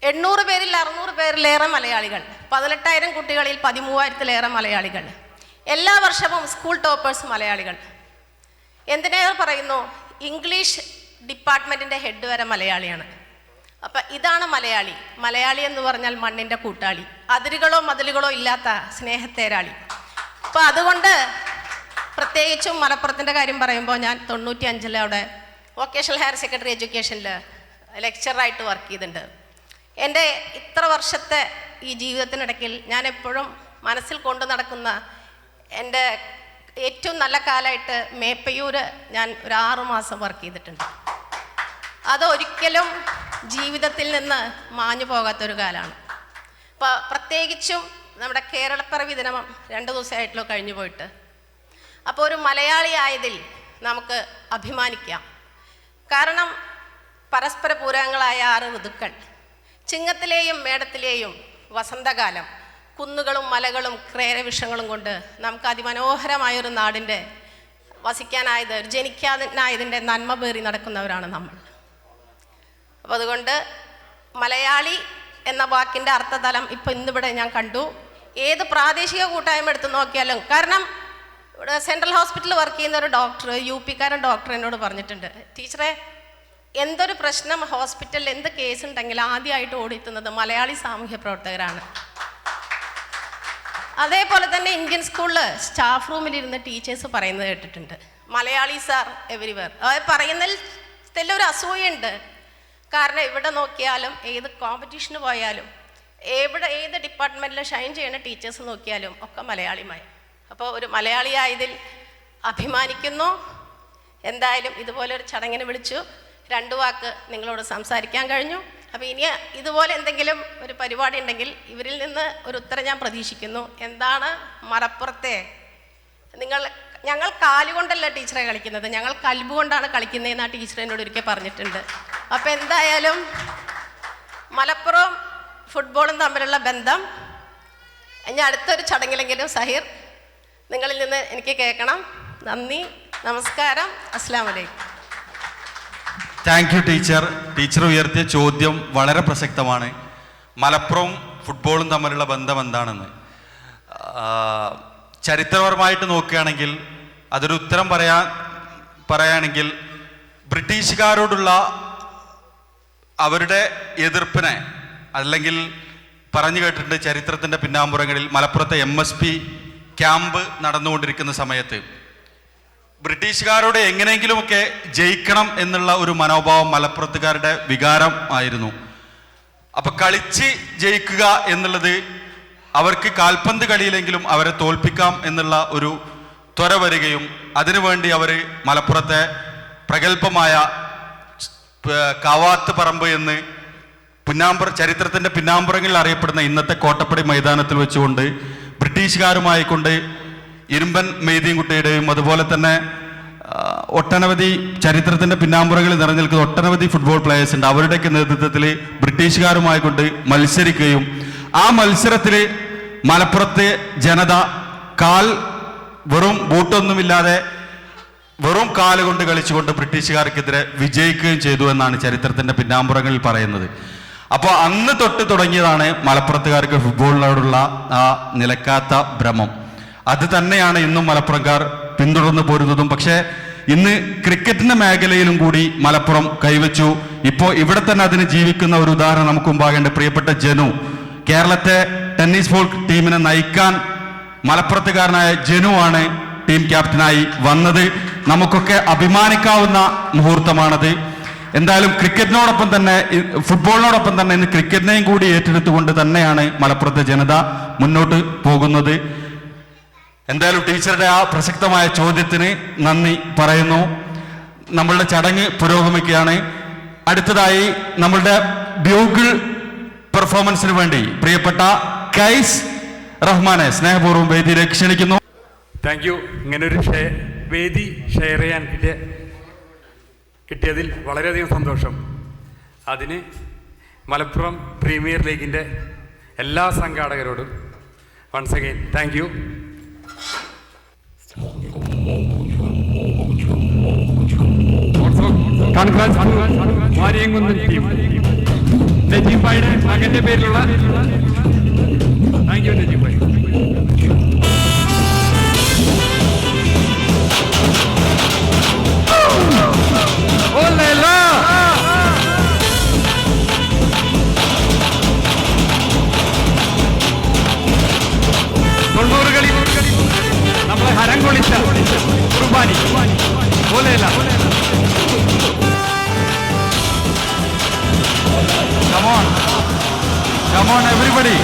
800 പേരിൽ 600 പേരിലേറെ മലയാളികൾ, 18,000 കുട്ടികളിൽ 13,000-ലേറെ മലയാളികൾ, എല്ലാ വർഷവും സ്കൂൾ ടോപ്പേഴ്സ് മലയാളികൾ. എന്തിനേറെ പറയുന്നു, ഇംഗ്ലീഷ് ഡിപ്പാർട്ട്മെൻറ്റിൻ്റെ ഹെഡ് വരെ മലയാളിയാണ്. അപ്പം ഇതാണ് മലയാളി. മലയാളി എന്ന് പറഞ്ഞാൽ മണ്ണിൻ്റെ കൂട്ടാളി, അതിരുകളോ മതിലുകളോ ഇല്ലാത്ത സ്നേഹത്തേരാളി. അപ്പോൾ അതുകൊണ്ട് പ്രത്യേകിച്ചും മലപ്പുറത്തിൻ്റെ കാര്യം പറയുമ്പോൾ, ഞാൻ 95 അവിടെ വൊക്കേഷണൽ ഹയർ സെക്കൻഡറി എഡ്യൂക്കേഷനിൽ ലെക്ചറായിട്ട് വർക്ക് ചെയ്തിട്ടുണ്ട്. എൻ്റെ ഇത്ര വർഷത്തെ ഈ ജീവിതത്തിനിടയ്ക്കിൽ ഞാൻ എപ്പോഴും മനസ്സിൽ കൊണ്ടു നടക്കുന്ന എൻ്റെ ഏറ്റവും നല്ല കാലമായിട്ട് മേപ്പയൂർ ഞാൻ ഒരു 6 മാസം വർക്ക് ചെയ്തിട്ടുണ്ട്. അതൊരിക്കലും ജീവിതത്തിൽ നിന്ന് മാഞ്ഞു പോകാത്തൊരു കാലമാണ്. അപ്പോൾ പ്രത്യേകിച്ചും നമ്മുടെ കേരളപ്പിറവി ദിനം 2 ദിവസമായിട്ടുള്ള കഴിഞ്ഞു പോയിട്ട്. അപ്പോൾ ഒരു മലയാളി ആയതിൽ നമുക്ക് അഭിമാനിക്കാം. കാരണം പരസ്പര പൂരകങ്ങളായ 6 ഋതുക്കൾ, ചിങ്ങത്തിലെയും മേടത്തിലെയും വസന്തകാലം, കുന്നുകളും മലകളും ക്രേരവിഷങ്ങളും കൊണ്ട് നമുക്ക് അതിമനോഹരമായൊരു നാടിൻ്റെ വസിക്കാനായത്, ജനിക്കാനായതിൻ്റെ നന്മ പേറി നടക്കുന്നവരാണ് നമ്മൾ. അപ്പോൾ അതുകൊണ്ട് മലയാളി എന്ന വാക്കിൻ്റെ അർത്ഥതലം ഇപ്പോൾ ഇന്നിവിടെ ഞാൻ കണ്ടു. ഏത് പ്രാദേശിക കൂട്ടായ്മ എടുത്ത് നോക്കിയാലും, കാരണം ഇവിടെ സെൻട്രൽ ഹോസ്പിറ്റലിൽ വർക്ക് ചെയ്യുന്ന ഒരു ഡോക്ടർ, UP-കാരൻ ഡോക്ടർ എന്നോട് പറഞ്ഞിട്ടുണ്ട്, ടീച്ചറെ എന്തൊരു പ്രശ്നം ഹോസ്പിറ്റലിൽ എന്ത് കേസ് ഉണ്ടെങ്കിൽ ആദ്യമായിട്ട് ഓടിയെത്തുന്നത് മലയാളി സാമൂഹ്യ പ്രവർത്തകരാണ്. അതേപോലെ തന്നെ ഇന്ത്യൻ സ്കൂളിൽ സ്റ്റാഫ് റൂമിലിരുന്ന് ടീച്ചേഴ്സ് പറയുന്നത് കേട്ടിട്ടുണ്ട്, മലയാളീസ് ആർ എവരിവെയർ. അത് പറയുന്നതിൽ ഒരു അസൂയുണ്ട്. കാരണം എവിടെ നോക്കിയാലും, ഏത് കോമ്പറ്റീഷന് പോയാലും, ഏത് ഡിപ്പാർട്ട്മെൻറ്റിൽ ഷൈൻ ചെയ്യുന്ന ടീച്ചേഴ്സ് നോക്കിയാലും ഒക്കെ മലയാളിമായ. അപ്പോൾ ഒരു മലയാളിയായതിൽ അഭിമാനിക്കുന്നു. എന്തായാലും ഇതുപോലൊരു ചടങ്ങിന് വിളിച്ചു, 2 വാക്ക് നിങ്ങളോട് സംസാരിക്കാൻ കഴിഞ്ഞു. അപ്പോൾ ഇനി ഇതുപോലെ എന്തെങ്കിലും ഒരു പരിപാടി ഉണ്ടെങ്കിൽ ഇവരിൽ നിന്ന് ഒരു ഉത്തരം ഞാൻ പ്രതീക്ഷിക്കുന്നു. എന്താണ് മലപ്പുറത്തെ ഞങ്ങൾ കാലുകൊണ്ടല്ല ടീച്ചറെ കളിക്കുന്നത്, ഞങ്ങൾ കൽബ് കൊണ്ടാണ് കളിക്കുന്നതെന്ന് ആ ടീച്ചർ എന്നോട് ഒരിക്കൽ പറഞ്ഞിട്ടുണ്ട്. അപ്പോൾ എന്തായാലും മലപ്പുറം ഫുട്ബോളും തമ്മിലുള്ള ബന്ധം ഇനി അടുത്തൊരു ചടങ്ങിലെങ്കിലും സഹീർ നിങ്ങളിൽ നിന്ന് എനിക്ക് കേൾക്കണം. നന്ദി, നമസ്കാരം, അസ്സലാമു അലൈക്കും. Thank you teacher. ടീച്ചർ ഉയർത്തിയ ചോദ്യം വളരെ പ്രസക്തമാണ്. മലപ്പുറവും ഫുട്ബോളും തമ്മിലുള്ള ബന്ധം എന്താണെന്ന്. ചരിത്രപരമായിട്ട് നോക്കുകയാണെങ്കിൽ അതൊരു ഉത്തരം പറയുകയാണെങ്കിൽ ബ്രിട്ടീഷുകാരോടുള്ള അവരുടെ എതിർപ്പിനെ, അല്ലെങ്കിൽ പറഞ്ഞു കേട്ടിട്ടുണ്ട് ചരിത്രത്തിൻ്റെ പിന്നാമ്പുറങ്ങളിൽ മലപ്പുറത്തെ MSP ക്യാമ്പ് നടന്നുകൊണ്ടിരിക്കുന്ന സമയത്ത് ബ്രിട്ടീഷുകാരോട് എങ്ങനെയെങ്കിലുമൊക്കെ ജയിക്കണം എന്നുള്ള ഒരു മനോഭാവം മലപ്പുറത്തുകാരുടെ വികാരം ആയിരുന്നു. അപ്പൊ കളിച്ച് ജയിക്കുക എന്നുള്ളത്, അവർക്ക് കാൽപന്ത് കളിയിലെങ്കിലും അവരെ തോൽപ്പിക്കാം എന്നുള്ള ഒരു ത്വര വരികയും അതിനുവേണ്ടി അവർ മലപ്പുറത്തെ പ്രഗത്ഭമായ കാവാത്ത് പറമ്പ് എന്ന് ചരിത്രത്തിൻ്റെ പിന്നാമ്പുറങ്ങളിൽ അറിയപ്പെടുന്ന ഇന്നത്തെ കോട്ടപ്പടി മൈതാനത്തിൽ വെച്ചുകൊണ്ട് ബ്രിട്ടീഷുകാരുമായി കൊണ്ട് ഇരുമ്പൻ മെയ്തീൻകുട്ടിയുടെയും അതുപോലെ തന്നെ ഒട്ടനവധി ചരിത്രത്തിൻ്റെ പിന്നാമ്പുറങ്ങളിൽ നിറഞ്ഞു നിൽക്കുന്ന ഒട്ടനവധി ഫുട്ബോൾ പ്ലേയേഴ്സ് ഉണ്ട്. അവരുടെയൊക്കെ നേതൃത്വത്തിൽ ബ്രിട്ടീഷുകാരുമായി കൊണ്ട് മത്സരിക്കുകയും ആ മത്സരത്തിൽ മലപ്പുറത്തെ ജനത വെറും ബൂട്ടൊന്നുമില്ലാതെ വെറും കാലുകൊണ്ട് കളിച്ചുകൊണ്ട് ബ്രിട്ടീഷുകാർക്കെതിരെ വിജയിക്കുകയും ചെയ്തു എന്നാണ് ചരിത്രത്തിൻ്റെ പിന്നാമ്പുറങ്ങളിൽ പറയുന്നത്. അപ്പോൾ അന്ന് തൊട്ട് തുടങ്ങിയതാണ് മലപ്പുറത്തുകാർക്ക് ഫുട്ബോളിനോടുള്ള ആ നിലക്കാത്ത ഭ്രമം. അത് തന്നെയാണ് ഇന്നും മലപ്പുറംകാർ പിന്തുടർന്ന് പോരുന്നതും. പക്ഷേ ഇന്ന് ക്രിക്കറ്റിന്റെ മേഖലയിലും കൂടി മലപ്പുറം കൈവച്ചു. ഇപ്പോൾ ഇവിടെ തന്നെ അതിന് ജീവിക്കുന്ന ഒരു ഉദാഹരണം നമുക്ക് മുമ്പാകേണ്ട പ്രിയപ്പെട്ട ജനു, കേരളത്തെ ടെന്നീസ് ബോൾ ടീമിനെ നയിക്കാൻ മലപ്പുറത്തുകാരനായ ജനു ആണ് ടീം ക്യാപ്റ്റനായി വന്നത്. നമുക്കൊക്കെ അഭിമാനിക്കാവുന്ന മുഹൂർത്തമാണത്. എന്തായാലും ക്രിക്കറ്റിനോടൊപ്പം തന്നെ ഫുട്ബോളിനോടൊപ്പം തന്നെ ഇന്ന് ക്രിക്കറ്റിനെയും കൂടി ഏറ്റെടുത്തുകൊണ്ട് തന്നെയാണ് മലപ്പുറത്തെ ജനത മുന്നോട്ട് പോകുന്നത്. എന്തായാലും ടീച്ചറുടെ ആ പ്രസക്തമായ ചോദ്യത്തിന് നന്ദി പറയുന്നു. നമ്മളുടെ ചടങ്ങ് പുരോഗമിക്കുകയാണ്. അടുത്തതായി നമ്മളുടെ ബ്യൂഗിൾ പെർഫോമൻസിന് വേണ്ടി പ്രിയപ്പെട്ട കൈസ് റഹ്മാനെ സ്നേഹപൂർവ്വം വേദിയിലേക്ക് ക്ഷണിക്കുന്നു. Thank you. ഇങ്ങനൊരു വേദി ഷെയർ ചെയ്യാൻ കിട്ടിയതിൽ വളരെയധികം സന്തോഷം. അതിന് മലപ്പുറം പ്രീമിയർ ലീഗിൻ്റെ എല്ലാ സംഘാടകരോടും once again thank you. Mariyankunnan team Najeeb ഭായിയുടെ മകന്റെ പേരിലുള്ള താങ്ക് യു നജീബ് ഭായി. തൊണ്ണൂറുകളിൽ നമ്മളെ ഹരം കൊള്ളിച്ച കുർബാനി പോലെയല്ല. Come on everybody.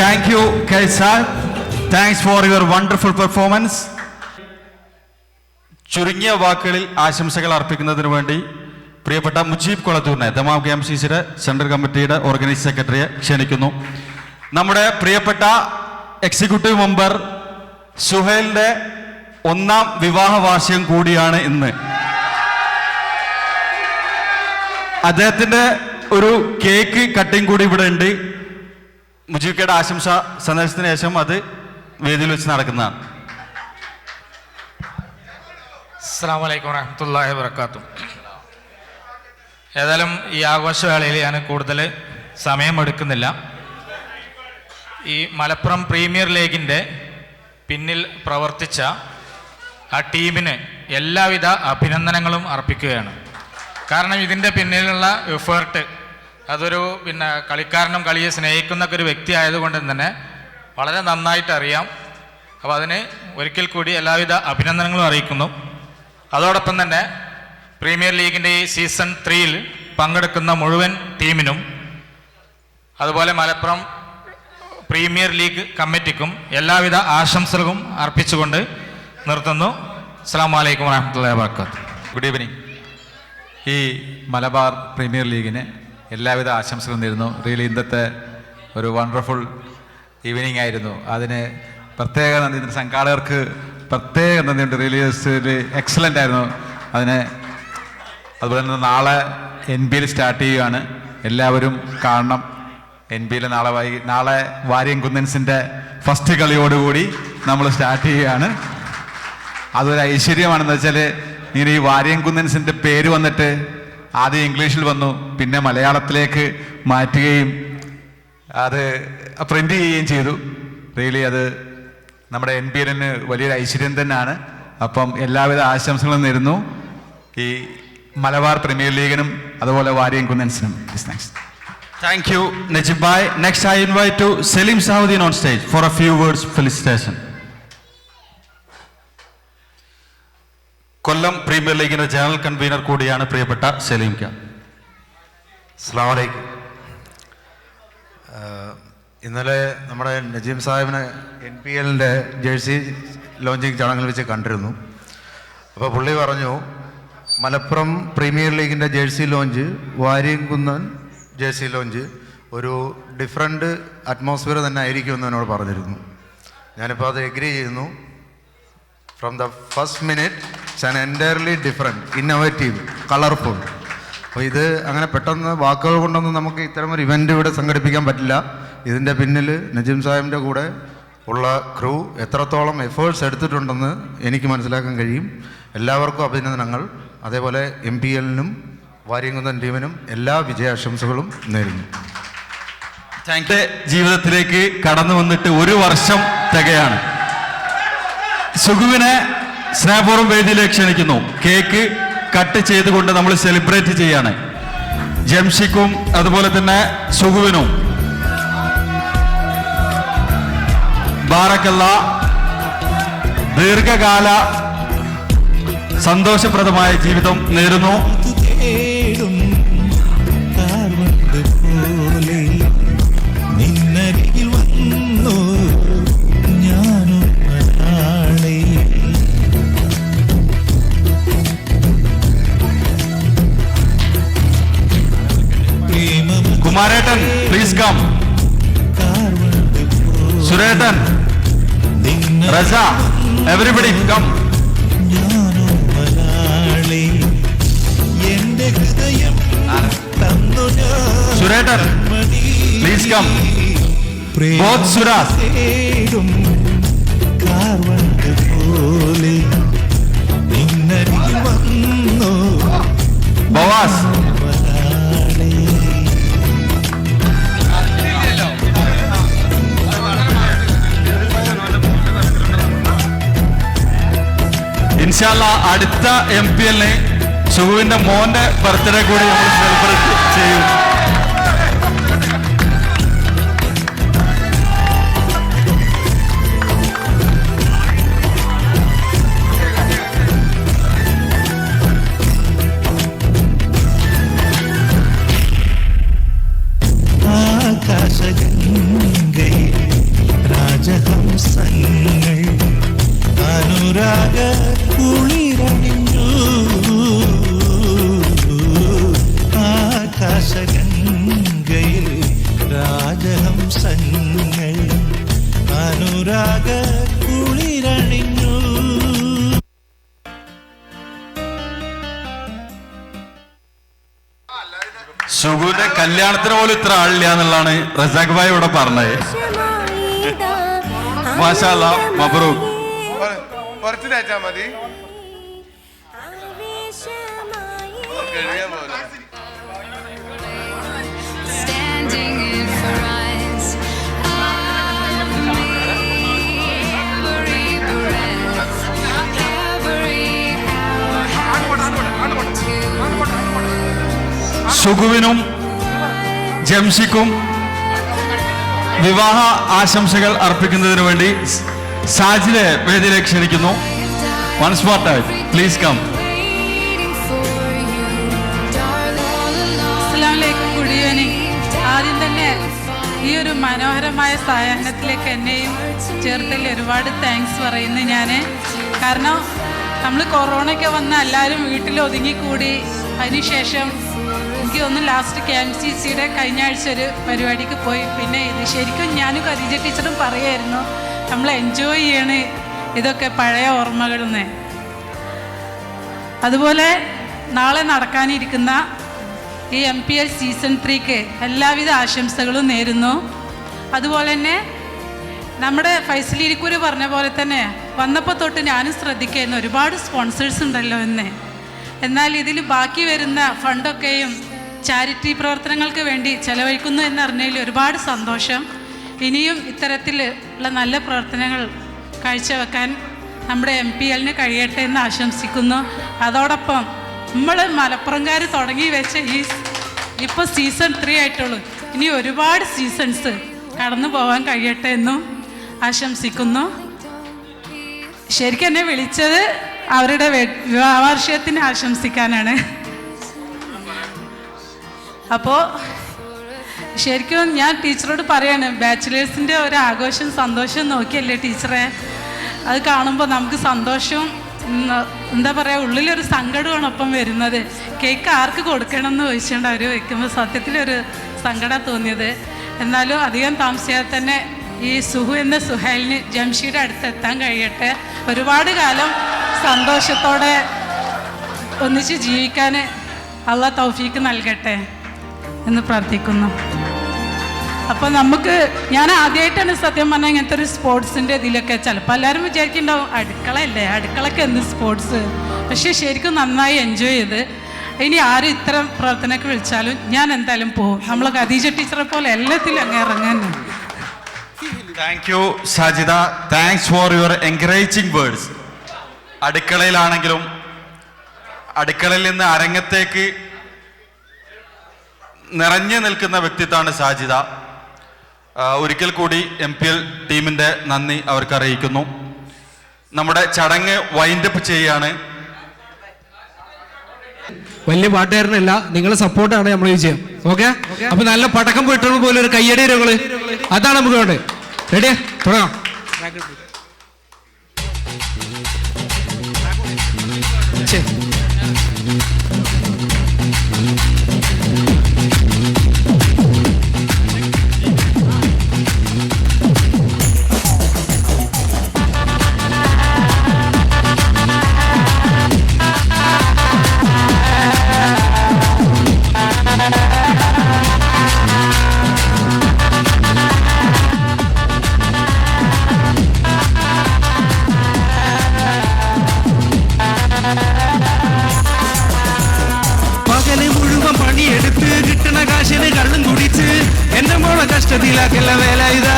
Thank you, Kaisar. Thanks for your wonderful performance. ചുരുങ്ങിയ വാക്കുകളിൽ ആശംസകൾ അർപ്പിക്കുന്നതിന് വേണ്ടി പ്രിയപ്പെട്ട മുജീബ് കൊളത്തൂരിനെ ദമാം KMCCയുടെ സെൻട്രൽ കമ്മിറ്റിയുടെ ഓർഗനൈസിംഗ് സെക്രട്ടറിയെ ക്ഷണിക്കുന്നു. നമ്മുടെ പ്രിയപ്പെട്ട എക്സിക്യൂട്ടീവ് മെമ്പർ സുഹൈലിന്റെ 1ാം വിവാഹ വാർഷികം കൂടിയാണ് ഇന്ന്. അദ്ദേഹത്തിന്റെ ഒരു കേക്ക് കട്ടിംഗ് കൂടി ഇവിടെ ഉണ്ട്. മുജീബ് ആശംസ സന്ദേശത്തിന് ശേഷം അത് വേദിയിൽ വെച്ച് നടക്കുന്നതാണ്. അസ്സലാമു അലൈക്കും വറഹ്മത്തുള്ളാഹി വബറകാതുഹു. ഏതായാലും ഈ ആഘോഷവേളയിൽ ഞാൻ കൂടുതൽ സമയമെടുക്കുന്നില്ല. ഈ മലപ്പുറം പ്രീമിയർ ലീഗിൻ്റെ പിന്നിൽ പ്രവർത്തിച്ച ആ ടീമിന് എല്ലാവിധ അഭിനന്ദനങ്ങളും അർപ്പിക്കുകയാണ്. കാരണം ഇതിൻ്റെ പിന്നിലുള്ള എഫേർട്ട് അതൊരു കളിക്കാരനും കളിയെ സ്നേഹിക്കുന്നൊക്കെ ഒരു വ്യക്തി ആയതുകൊണ്ട് തന്നെ വളരെ നന്നായിട്ട് അറിയാം. അപ്പോൾ അതിന് ഒരിക്കൽ കൂടി എല്ലാവിധ അഭിനന്ദനങ്ങളും അറിയിക്കുന്നു. അതോടൊപ്പം തന്നെ പ്രീമിയർ ലീഗിൻ്റെ ഈ സീസൺ 3-ൽ പങ്കെടുക്കുന്ന മുഴുവൻ ടീമിനും അതുപോലെ മലപ്പുറം പ്രീമിയർ ലീഗ് കമ്മിറ്റിക്കും എല്ലാവിധ ആശംസകളും അർപ്പിച്ചുകൊണ്ട് നിർത്തുന്നു. അസ്സലാമു അലൈക്കും വറഹ്മത്തുള്ളാഹി വബറകാതുഹു. Good evening. ഈ മലബാർ പ്രീമിയർ ലീഗിന് എല്ലാവിധ ആശംസകളും നേരുന്നു. റിയലി ഇന്നത്തെ ഒരു വണ്ടർഫുൾ ഈവനിങ് ആയിരുന്നു. അതിന് പ്രത്യേക നന്ദി. സംഘാടകർക്ക് പ്രത്യേക നന്ദിയുണ്ട്. റിയലി എക്സലൻ്റ് ആയിരുന്നു. അതുപോലെ തന്നെ നാളെ NBL സ്റ്റാർട്ട് ചെയ്യുകയാണ്. എല്ലാവരും കാണണം. NBL നാളെ വാര്യം കുന്നൻസിൻ്റെ ഫസ്റ്റ് കളിയോടുകൂടി നമ്മൾ സ്റ്റാർട്ട് ചെയ്യുകയാണ്. അതൊരു ഐശ്വര്യമാണെന്ന് വെച്ചാൽ ഇങ്ങനെ ഈ വാര്യം കുന്നൻസിൻ്റെ പേര് വന്നിട്ട് ആദ്യം ഇംഗ്ലീഷിൽ വന്നു, പിന്നെ മലയാളത്തിലേക്ക് മാറ്റുകയും അത് പ്രിൻ്റ് ചെയ്യുകയും ചെയ്തു. റിയലി അത് നമ്മുടെ NBLന് വലിയൊരു ഐശ്വര്യം തന്നെയാണ്. അപ്പം എല്ലാവിധ ആശംസകളും നേരുന്നു ഈ മലബാർ പ്രീമിയർ ലീഗിനും അതുപോലെ Waryam കുന്നൻസിനും. Thank you, Najib Bhai. Next, I invite to Selim Sahuddin on stage for a few words felicitation. Kollam premier ലീഗിന്റെ ജനറൽ കൺവീനർ കൂടിയാണ് പ്രിയപ്പെട്ട സലീം ഖാൻ. അസ്സലാമു അലൈക്കും. ഇന്നലെ നമ്മുടെ നജീം സാഹിബിനെ NPLൻ്റെ ജേഴ്സി ലോഞ്ചിങ് ചടങ്ങിൽ വെച്ച് കണ്ടിരുന്നു. അപ്പോൾ പുള്ളി പറഞ്ഞു മലപ്പുറം പ്രീമിയർ ലീഗിൻ്റെ jersey launch, Variyamkunnan jersey launch ഒരു ഡിഫറെൻ്റ് അറ്റ്മോസ്ഫിയർ തന്നെ ആയിരിക്കുമെന്ന് എന്നോട് പറഞ്ഞിരുന്നു. ഞാനിപ്പോൾ അത് എഗ്രി ചെയ്യുന്നു. From the first minute it's an entirely different, innovative, colourful. അപ്പോൾ ഇത് അങ്ങനെ പെട്ടെന്ന് വാക്കുകൾ കൊണ്ടൊന്നും നമുക്ക് ഇത്തരമൊരു ഇവൻ്റ് ഇവിടെ സംഘടിപ്പിക്കാൻ പറ്റില്ല. ഇതിൻ്റെ പിന്നിൽ നജീം സാഹിബിൻ്റെ കൂടെ ഉള്ള ക്രൂ എത്രത്തോളം എഫേർട്സ് എടുത്തിട്ടുണ്ടെന്ന് എനിക്ക് മനസ്സിലാക്കാൻ കഴിയും. എല്ലാവർക്കും അഭിനന്ദനങ്ങൾ. അതേപോലെ MPLനും വാര്യംകുന്നൻ ടീമിനും എല്ലാ വിജയാശംസകളും നേരുന്നു. ജീവിതത്തിലേക്ക് കടന്നു വന്നിട്ട് 1 വർഷം തികയാണ്. സുഗുവിനെ സ്നേഹപൂർവ്വം വേദിയിലേക്ക് ക്ഷണിക്കുന്നു. കേക്ക് കട്ട് ചെയ്തുകൊണ്ട് നമ്മൾ സെലിബ്രേറ്റ് ചെയ്യാണ്. ജംഷിക്കും അതുപോലെ തന്നെ സുഗുവിനും ബാറക്കല്ല ദീർഘകാല സന്തോഷപ്രദമായ ജീവിതം നേരുന്നു. നിന്നരികിൽ വന്നു ഞാനും മലയാളി. കുമാരേട്ടൻ പ്ലീസ് കം. സുരേട്ടൻ, റസ, എവരിബഡി കം. സുരേട്ടൻ പ്ലീസ് കം. ബോത്ത് സുരാസ്. ബവാസ്. ഇൻഷാല്ല അടുത്ത MPLനെ സുഗുവിന്റെ മോന്റെ ബർത്ത്ഡേ കൂടി നമ്മൾ സെലിബ്രേറ്റ് ചെയ്യും. ആകാശഗംഗയിൽ സുഗുവിന്റെ കല്യാണത്തിന് പോലും ഇത്ര ആളില്ല എന്നുള്ളതാണ് റസാഖ് ഭായ് ഇവിടെ പറഞ്ഞത്. മാഷാ അല്ലാഹ്, മബ്രൂക്ക്. കുറച്ച് തേച്ചാ മതി. സുഗുവിനും ജംഷിക്കും വിവാഹ ആശംസകൾ അർപ്പിക്കുന്നതിന് വേണ്ടി സാജിദെ വേദിയിലേക്ക് ക്ഷണിക്കുന്നു. Once more time please come. Good evening. ആദ്യം തന്നെ ഈ ഒരു മനോഹരമായ സായാഹ്നത്തിലേക്ക് എന്നെയും ചേർത്തൽ ഒരുപാട് താങ്ക്സ് പറയുന്നു ഞാൻ. കാരണം നമ്മൾ കൊറോണയൊക്കെ വന്ന് എല്ലാവരും വീട്ടിൽ ഒതുങ്ങിക്കൂടി. അതിനുശേഷം എനിക്ക് തോന്നുന്നു ലാസ്റ്റ് KMCCയുടെ കഴിഞ്ഞ ആഴ്ച ഒരു പരിപാടിക്ക് പോയി. പിന്നെ ഇത് ശരിക്കും ഞാനും ഖദീജ ടീച്ചറും പറയായിരുന്നു നമ്മൾ എൻജോയ് ചെയ്യണേ ഇതൊക്കെ പഴയ ഓർമ്മകളെന്ന്. അതുപോലെ നാളെ നടക്കാനിരിക്കുന്ന ഈ MPL സീസൺ 3ക്ക് എല്ലാവിധ ആശംസകളും നേരുന്നു. അതുപോലെ തന്നെ നമ്മുടെ ഫൈസൽ ഇരിക്കൂര് പറഞ്ഞ പോലെ തന്നെ വന്നപ്പോൾ തൊട്ട് ഞാനും ശ്രദ്ധിക്കുന്നു ഒരുപാട് സ്പോൺസേഴ്സ് ഉണ്ടല്ലോ എന്ന്. എന്നാൽ ഇതിൽ ബാക്കി വരുന്ന ഫണ്ടൊക്കെയും ചാരിറ്റി പ്രവർത്തനങ്ങൾക്ക് വേണ്ടി ചെലവഴിക്കുന്നു എന്നറിഞ്ഞതിൽ ഒരുപാട് സന്തോഷം. ഇനിയും ഇത്തരത്തിലുള്ള നല്ല പ്രവർത്തനങ്ങൾ കാഴ്ചവെക്കാൻ നമ്മുടെ MPLന് കഴിയട്ടെ എന്ന് ആശംസിക്കുന്നു. അതോടൊപ്പം നമ്മൾ മലപ്പുറംകാർ തുടങ്ങി വെച്ച ഇപ്പോൾ സീസൺ 3 ആയിട്ടുള്ളൂ. ഇനി ഒരുപാട് സീസൺസ് കടന്നു പോകാൻ കഴിയട്ടെ എന്നും ആശംസിക്കുന്നു. ശരിക്കും എന്നെ വിളിച്ചത് അവരുടെ വിവാഹവാർഷികത്തിന് ആശംസിക്കാനാണ്. അപ്പോൾ ശരിക്കും ഞാൻ ടീച്ചറോട് പറയാണ്, ബാച്ചിലേഴ്സിൻ്റെ ഒരു ആഘോഷം സന്തോഷം നോക്കിയല്ലേ ടീച്ചറെ. അത് കാണുമ്പോൾ നമുക്ക് സന്തോഷവും എന്താ പറയുക ഉള്ളിലൊരു സങ്കടമാണ് ഒപ്പം വരുന്നത്. കേക്ക് ആർക്ക് കൊടുക്കണം എന്ന് ചോദിച്ചുകൊണ്ട് അവർ വയ്ക്കുമ്പോൾ സത്യത്തിലൊരു സങ്കടം തോന്നിയത്. എന്നാലും അധികം താമസിയാതെ തന്നെ ഈ സുഹു എന്ന സുഹൈലിന് ജംഷിയുടെ അടുത്തെത്താൻ കഴിയട്ടെ. ഒരുപാട് കാലം സന്തോഷത്തോടെ ഒന്നിച്ച് ജീവിക്കാൻ അള്ളാഹ് തൗഫീക്ക് നൽകട്ടെ എന്ന് പ്രാർത്ഥിക്കുന്നു. അപ്പോൾ ഞാൻ ആദ്യമായിട്ടാണ് സത്യം പറഞ്ഞാൽ ഇങ്ങനത്തെ ഒരു സ്പോർട്സിൻ്റെ ഇതിലൊക്കെ. ചിലപ്പോൾ എല്ലാവരും വിചാരിക്കുന്നുണ്ടാവും അടുക്കളയല്ലേ, അടുക്കളയ്ക്ക് എന്ത് സ്പോർട്സ്. പക്ഷേ ശരിക്കും നന്നായി എൻജോയ് ചെയ്ത് ഇനി ആരും ഇത്തരം പ്രവർത്തനമൊക്കെ വിളിച്ചാലും ഞാൻ എന്തായാലും പോകും. നമ്മൾ ഖദീജ ടീച്ചറെ പോലെ എല്ലാത്തിലും അങ്ങ് ഇറങ്ങാൻ. Thank you Sajida, thanks for your encouraging words. അടുക്കളയിലാണെങ്കിലും അടുക്കളയിൽ നിന്ന് അരങ്ങത്തേക്ക് നിറഞ്ഞു നിൽക്കുന്ന വ്യക്തിത്വമാണ് സാജിദ. ഒരിക്കൽ കൂടി MPL ടീമിൻ്റെ നന്ദി അവർക്ക് അറിയിക്കുന്നു. നമ്മുടെ ചടങ്ങ് വൈൻഡപ്പ് ചെയ്യാണ്. വലിയ പാട്ടുകാരനല്ല, നിങ്ങളെ സപ്പോർട്ടാണ് നമ്മൾ വിജയം. ഓക്കെ, അപ്പൊ നല്ല പടക്കം പോയിട്ടുള്ള പോലെ ഒരു കയ്യടി ഞങ്ങള്, അതാണ് നമുക്ക് വേണ്ടത്. റെഡിയാ, തുടങ്ങാം. കഷ്ടത്തിലാക്കല്ല വേല ഇതാ,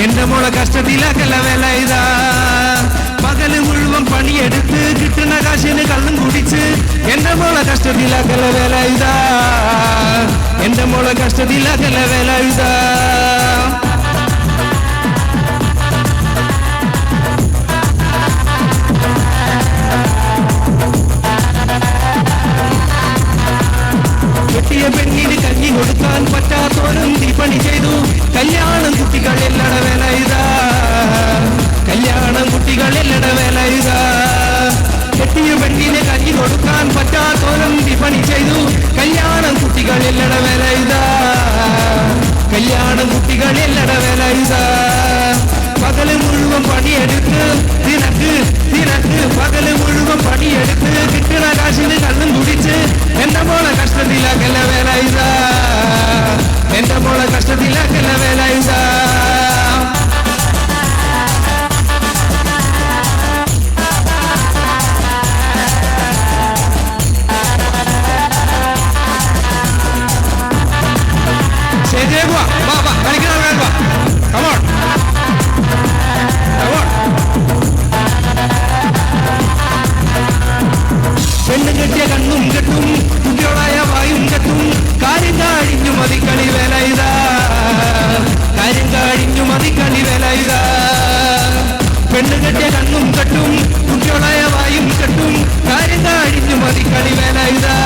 എന്റെ മോളെ കഷ്ടത്തിലാക്കല്ല വേല ഇതാ. പകല് മുഴുവൻ പണിയെടുത്ത് കിട്ടുന്ന കാശിന് കള്ളും കുടിച്ച് എന്റെ മോളെ കഷ്ടത്തിലാക്കല്ല വേല ഇതാ, എന്റെ മോളെ കഷ്ടത്തിലാക്കല്ല വേല ഇതാ. കെട്ടിയ പെണ്ണിന് കഞ്ഞി കൊടുക്കാൻ പറ്റാത്തോരും തീപ്പണി ചെയ്തു. കല്യാണം കുട്ടികളെല്ലട വേല ഇതാ, കല്യാണം കുട്ടികളെല്ലട വേല ഇതാ. കെട്ടിയ പെണ്ണിന് കഞ്ഞി കൊടുക്കാൻ പറ്റാത്തോരും തീപ്പണി ചെയ്തു. കല്യാണം കുട്ടികളെല്ലട വേല ഇതാ, കല്യാണം കുട്ടികളെല്ലട കഷ്ടത്തിലാക്കല്ല വേല ഇതാ എന്റെ മോളെ കഷ്ടത്തിലാക്കല്ല വേല ഇതാ പെണ്ണ് കെട്ടിയ കണ്ണും കെട്ടും കുട്ടിയോളായ വായും കെട്ടും കാര്യം കാഴിഞ്ഞു മതി കളി വേല ഇതാ കാര്യം കാഴിഞ്ഞു മതി കളി വേല ഇതാ പെണ്ണ് കെട്ടിയ കണ്ണും കെട്ടും കുട്ടിയോളായ വായും കെട്ടും കാര്യം കാഴിഞ്ഞു മതി കളി വേല ഇതാ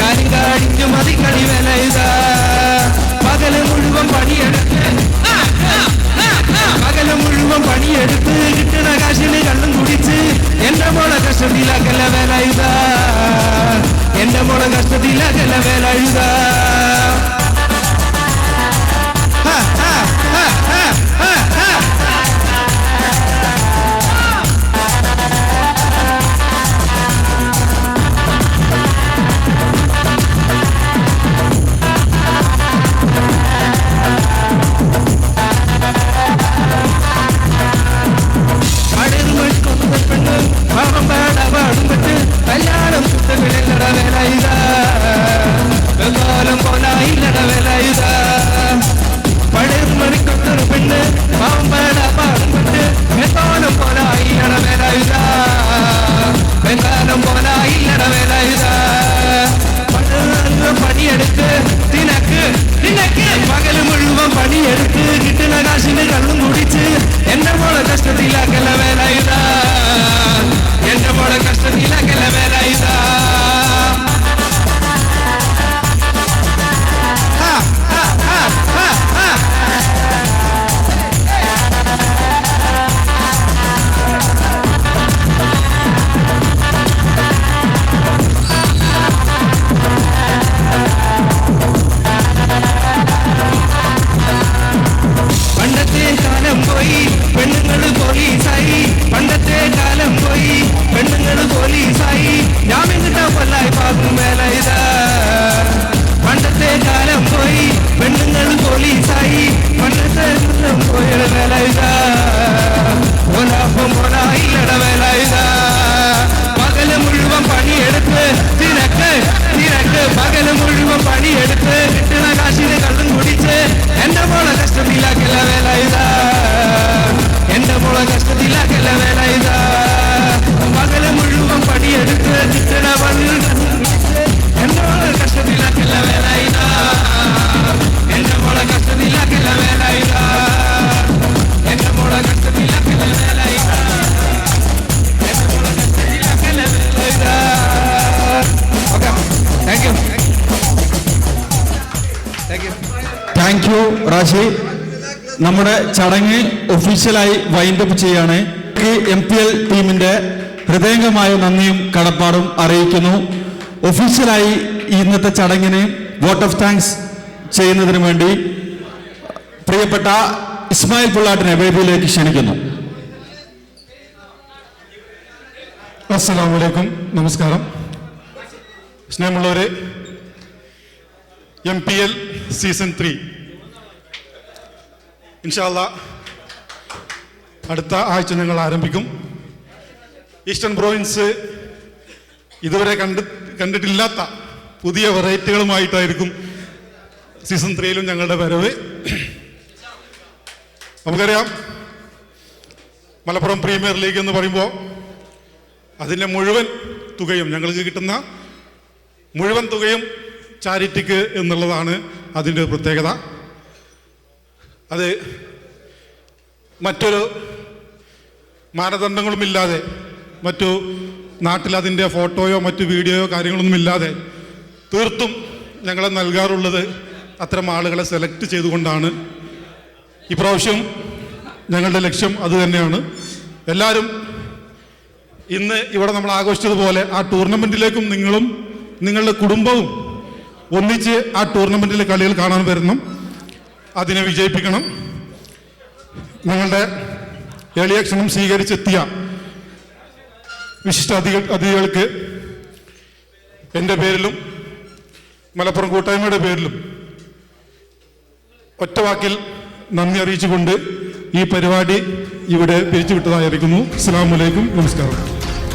കാര്യം കാഴിഞ്ഞു മതി കളി വേല ഇതാ പകല് മുഴുവൻ പണിയെടുത്ത് പകല് മുഴുവൻ പണിയെടുത്ത് കിട്ടണ കാശിന് കള്ളും കുടിച്ച് എന്റെ മോളെ കഷ്ടത്തിലാക്കല്ല വേല ഇതാ എന്റെ മോളെ കഷ്ടത്തിലാക്കല്ല വേല ഇതാ കല്യാണം കുട്ടവിളല്ലട വേല ഇതാ വെങ്കാലം പോലായില്ലട വേല ഇതാ പഴയ മണിക്കൊത്തൊരു പെണ്ണ് പാമ്പട പാടുപെട്ട് വെങ്കാലം പോലായില്ലട വേല ഇതാ വെങ്കാലം പോലായില്ലട വേല ഇതാ പണിയെടുത്ത് നിനക്ക് പകല് മുഴുവൻ പണിയെടുത്ത് കിട്ടുന്ന കാശിന് കള്ളും കുടിച്ച് എന്റെ മോളെ കഷ്ടത്തിലാക്കല വേല ഇതാ എന്റെ മോളെ കഷ്ടത്തിലാക്കല വേല ഇതാ പണ്ടത്തെ കാലം പോയി പെണ്ണുങ്ങള് പോലീസായി പണ്ടത്തെ കാലം പോയി പെണ്ണുങ്ങള് പോലീസായി ജാമ്യം കിട്ടാൻ കൊല്ലായി പാകും വേല ഇതാ പണ്ടത്തെ കാലം പോയി പെണ്ണുങ്ങള് പോലീസായി പണ്ടത്തെ കാലം പോയുടെ വേല ഇതാ ഓലാപ്പം പോലായില്ലട വേല ഇതാ പകല് മുഴുവൻ പണിയെടുത്ത് നിനക്ക് പകല് മുഴുവൻ പണിയെടുത്ത് കിട്ടുന്ന കാശിന് കള്ളും കുടിച്ച് എന്റെ മോളെ കഷ്ടത്തിലാക്കല വേല ഇതാ എന്റെ മോളെ കഷ്ടത്തിലാക്കല വേല ഇതാ പകല് മുഴുവൻ പണിയെടുത്ത് കിട്ടണ പണി എന്റെ മോളെ കഷ്ടത്തിലാക്കല വേല ഇതാ എന്റെ മോളെ കഷ്ടത്തിലാക്കല വേല ഇതാ എന്റെ മോളെ കഷ്ടത്തിലാക്കല വേല ഇതാ എന്റെ മോളെ കഷ്ടത്തിലാക്കല വേല ഇതാ okay thank you thank you Rashi. നമ്മുടെ ചടങ്ങ് ഒഫീഷ്യലായി വൈൻഡപ്പ് ചെയ്യാണ്. MPL ടീമിന്റെ ഹൃദയംഗമായ നന്ദിയും കടപ്പാടും അറിയിക്കുന്നു. ഒഫീഷ്യലായി ഇന്നത്തെ ചടങ്ങിന് വോട്ട് ഓഫ് താങ്ക്സ് ചെയ്യുന്നതിന് വേണ്ടി പ്രിയപ്പെട്ട ഇസ്മായിൽ പുള്ളാട്ടിനെ വേദിയിലേക്ക് ക്ഷണിക്കുന്നു. അസ്സലാമു അലൈക്കും, നമസ്കാരം. സ്നേഹമുള്ളവരെ, MPL സീസൺ 3 ഇൻഷാ അല്ലാ അടുത്ത ആഴ്ച ഞങ്ങൾ ആരംഭിക്കും. ഈസ്റ്റേൺ പ്രോവിൻസ് ഇതുവരെ കണ്ടിട്ടില്ലാത്ത പുതിയ വെറൈറ്റികളുമായിട്ടായിരിക്കും സീസൺ 3യിലും ഞങ്ങളുടെ വരവ്. നമുക്കറിയാം, മലപ്പുറം പ്രീമിയർ ലീഗ് എന്ന് പറയുമ്പോൾ അതിൻ്റെ മുഴുവൻ തുകയും, ഞങ്ങൾക്ക് കിട്ടുന്ന മുഴുവൻ തുകയും ചാരിറ്റിക്ക് എന്നുള്ളതാണ് അതിൻ്റെ പ്രത്യേകത. അത് മറ്റൊരു മാനദണ്ഡങ്ങളുമില്ലാതെ, മറ്റു നാട്ടിൽ അതിൻ്റെ ഫോട്ടോയോ മറ്റു വീഡിയോയോ കാര്യങ്ങളൊന്നും ഇല്ലാതെ തീർത്തും ഞങ്ങളെ നൽകാറുള്ളത് അത്തരം ആളുകളെ സെലക്ട് ചെയ്തുകൊണ്ടാണ്. ഇപ്രാവശ്യം ഞങ്ങളുടെ ലക്ഷ്യം അതുതന്നെയാണ്. എല്ലാവരും ഇന്ന് ഇവിടെ നമ്മൾ ആഘോഷിച്ചതുപോലെ ആ ടൂർണമെൻറ്റിലേക്കും നിങ്ങളും നിങ്ങളുടെ കുടുംബവും ഒന്നിച്ച് ആ ടൂർണമെൻറ്റിലെ കളികൾ കാണാൻ വരണം. അതിനെ വിജയിപ്പിക്കണം. ഞങ്ങളുടെ എളിയ ക്ഷണം സ്വീകരിച്ചെത്തിയ വിശിഷ്ട അതിഥികൾക്ക് എൻ്റെ പേരിലും മലപ്പുറം കൂട്ടായ്മയുടെ പേരിലും ഒറ്റവാക്കിൽ നന്ദി അറിയിച്ചുകൊണ്ട് ഈ പരിപാടി ഇവിടെ പിരിച്ചുവിട്ടതായിരിക്കുന്നു. അസ്സലാമു അലൈക്കും, നമസ്കാരം.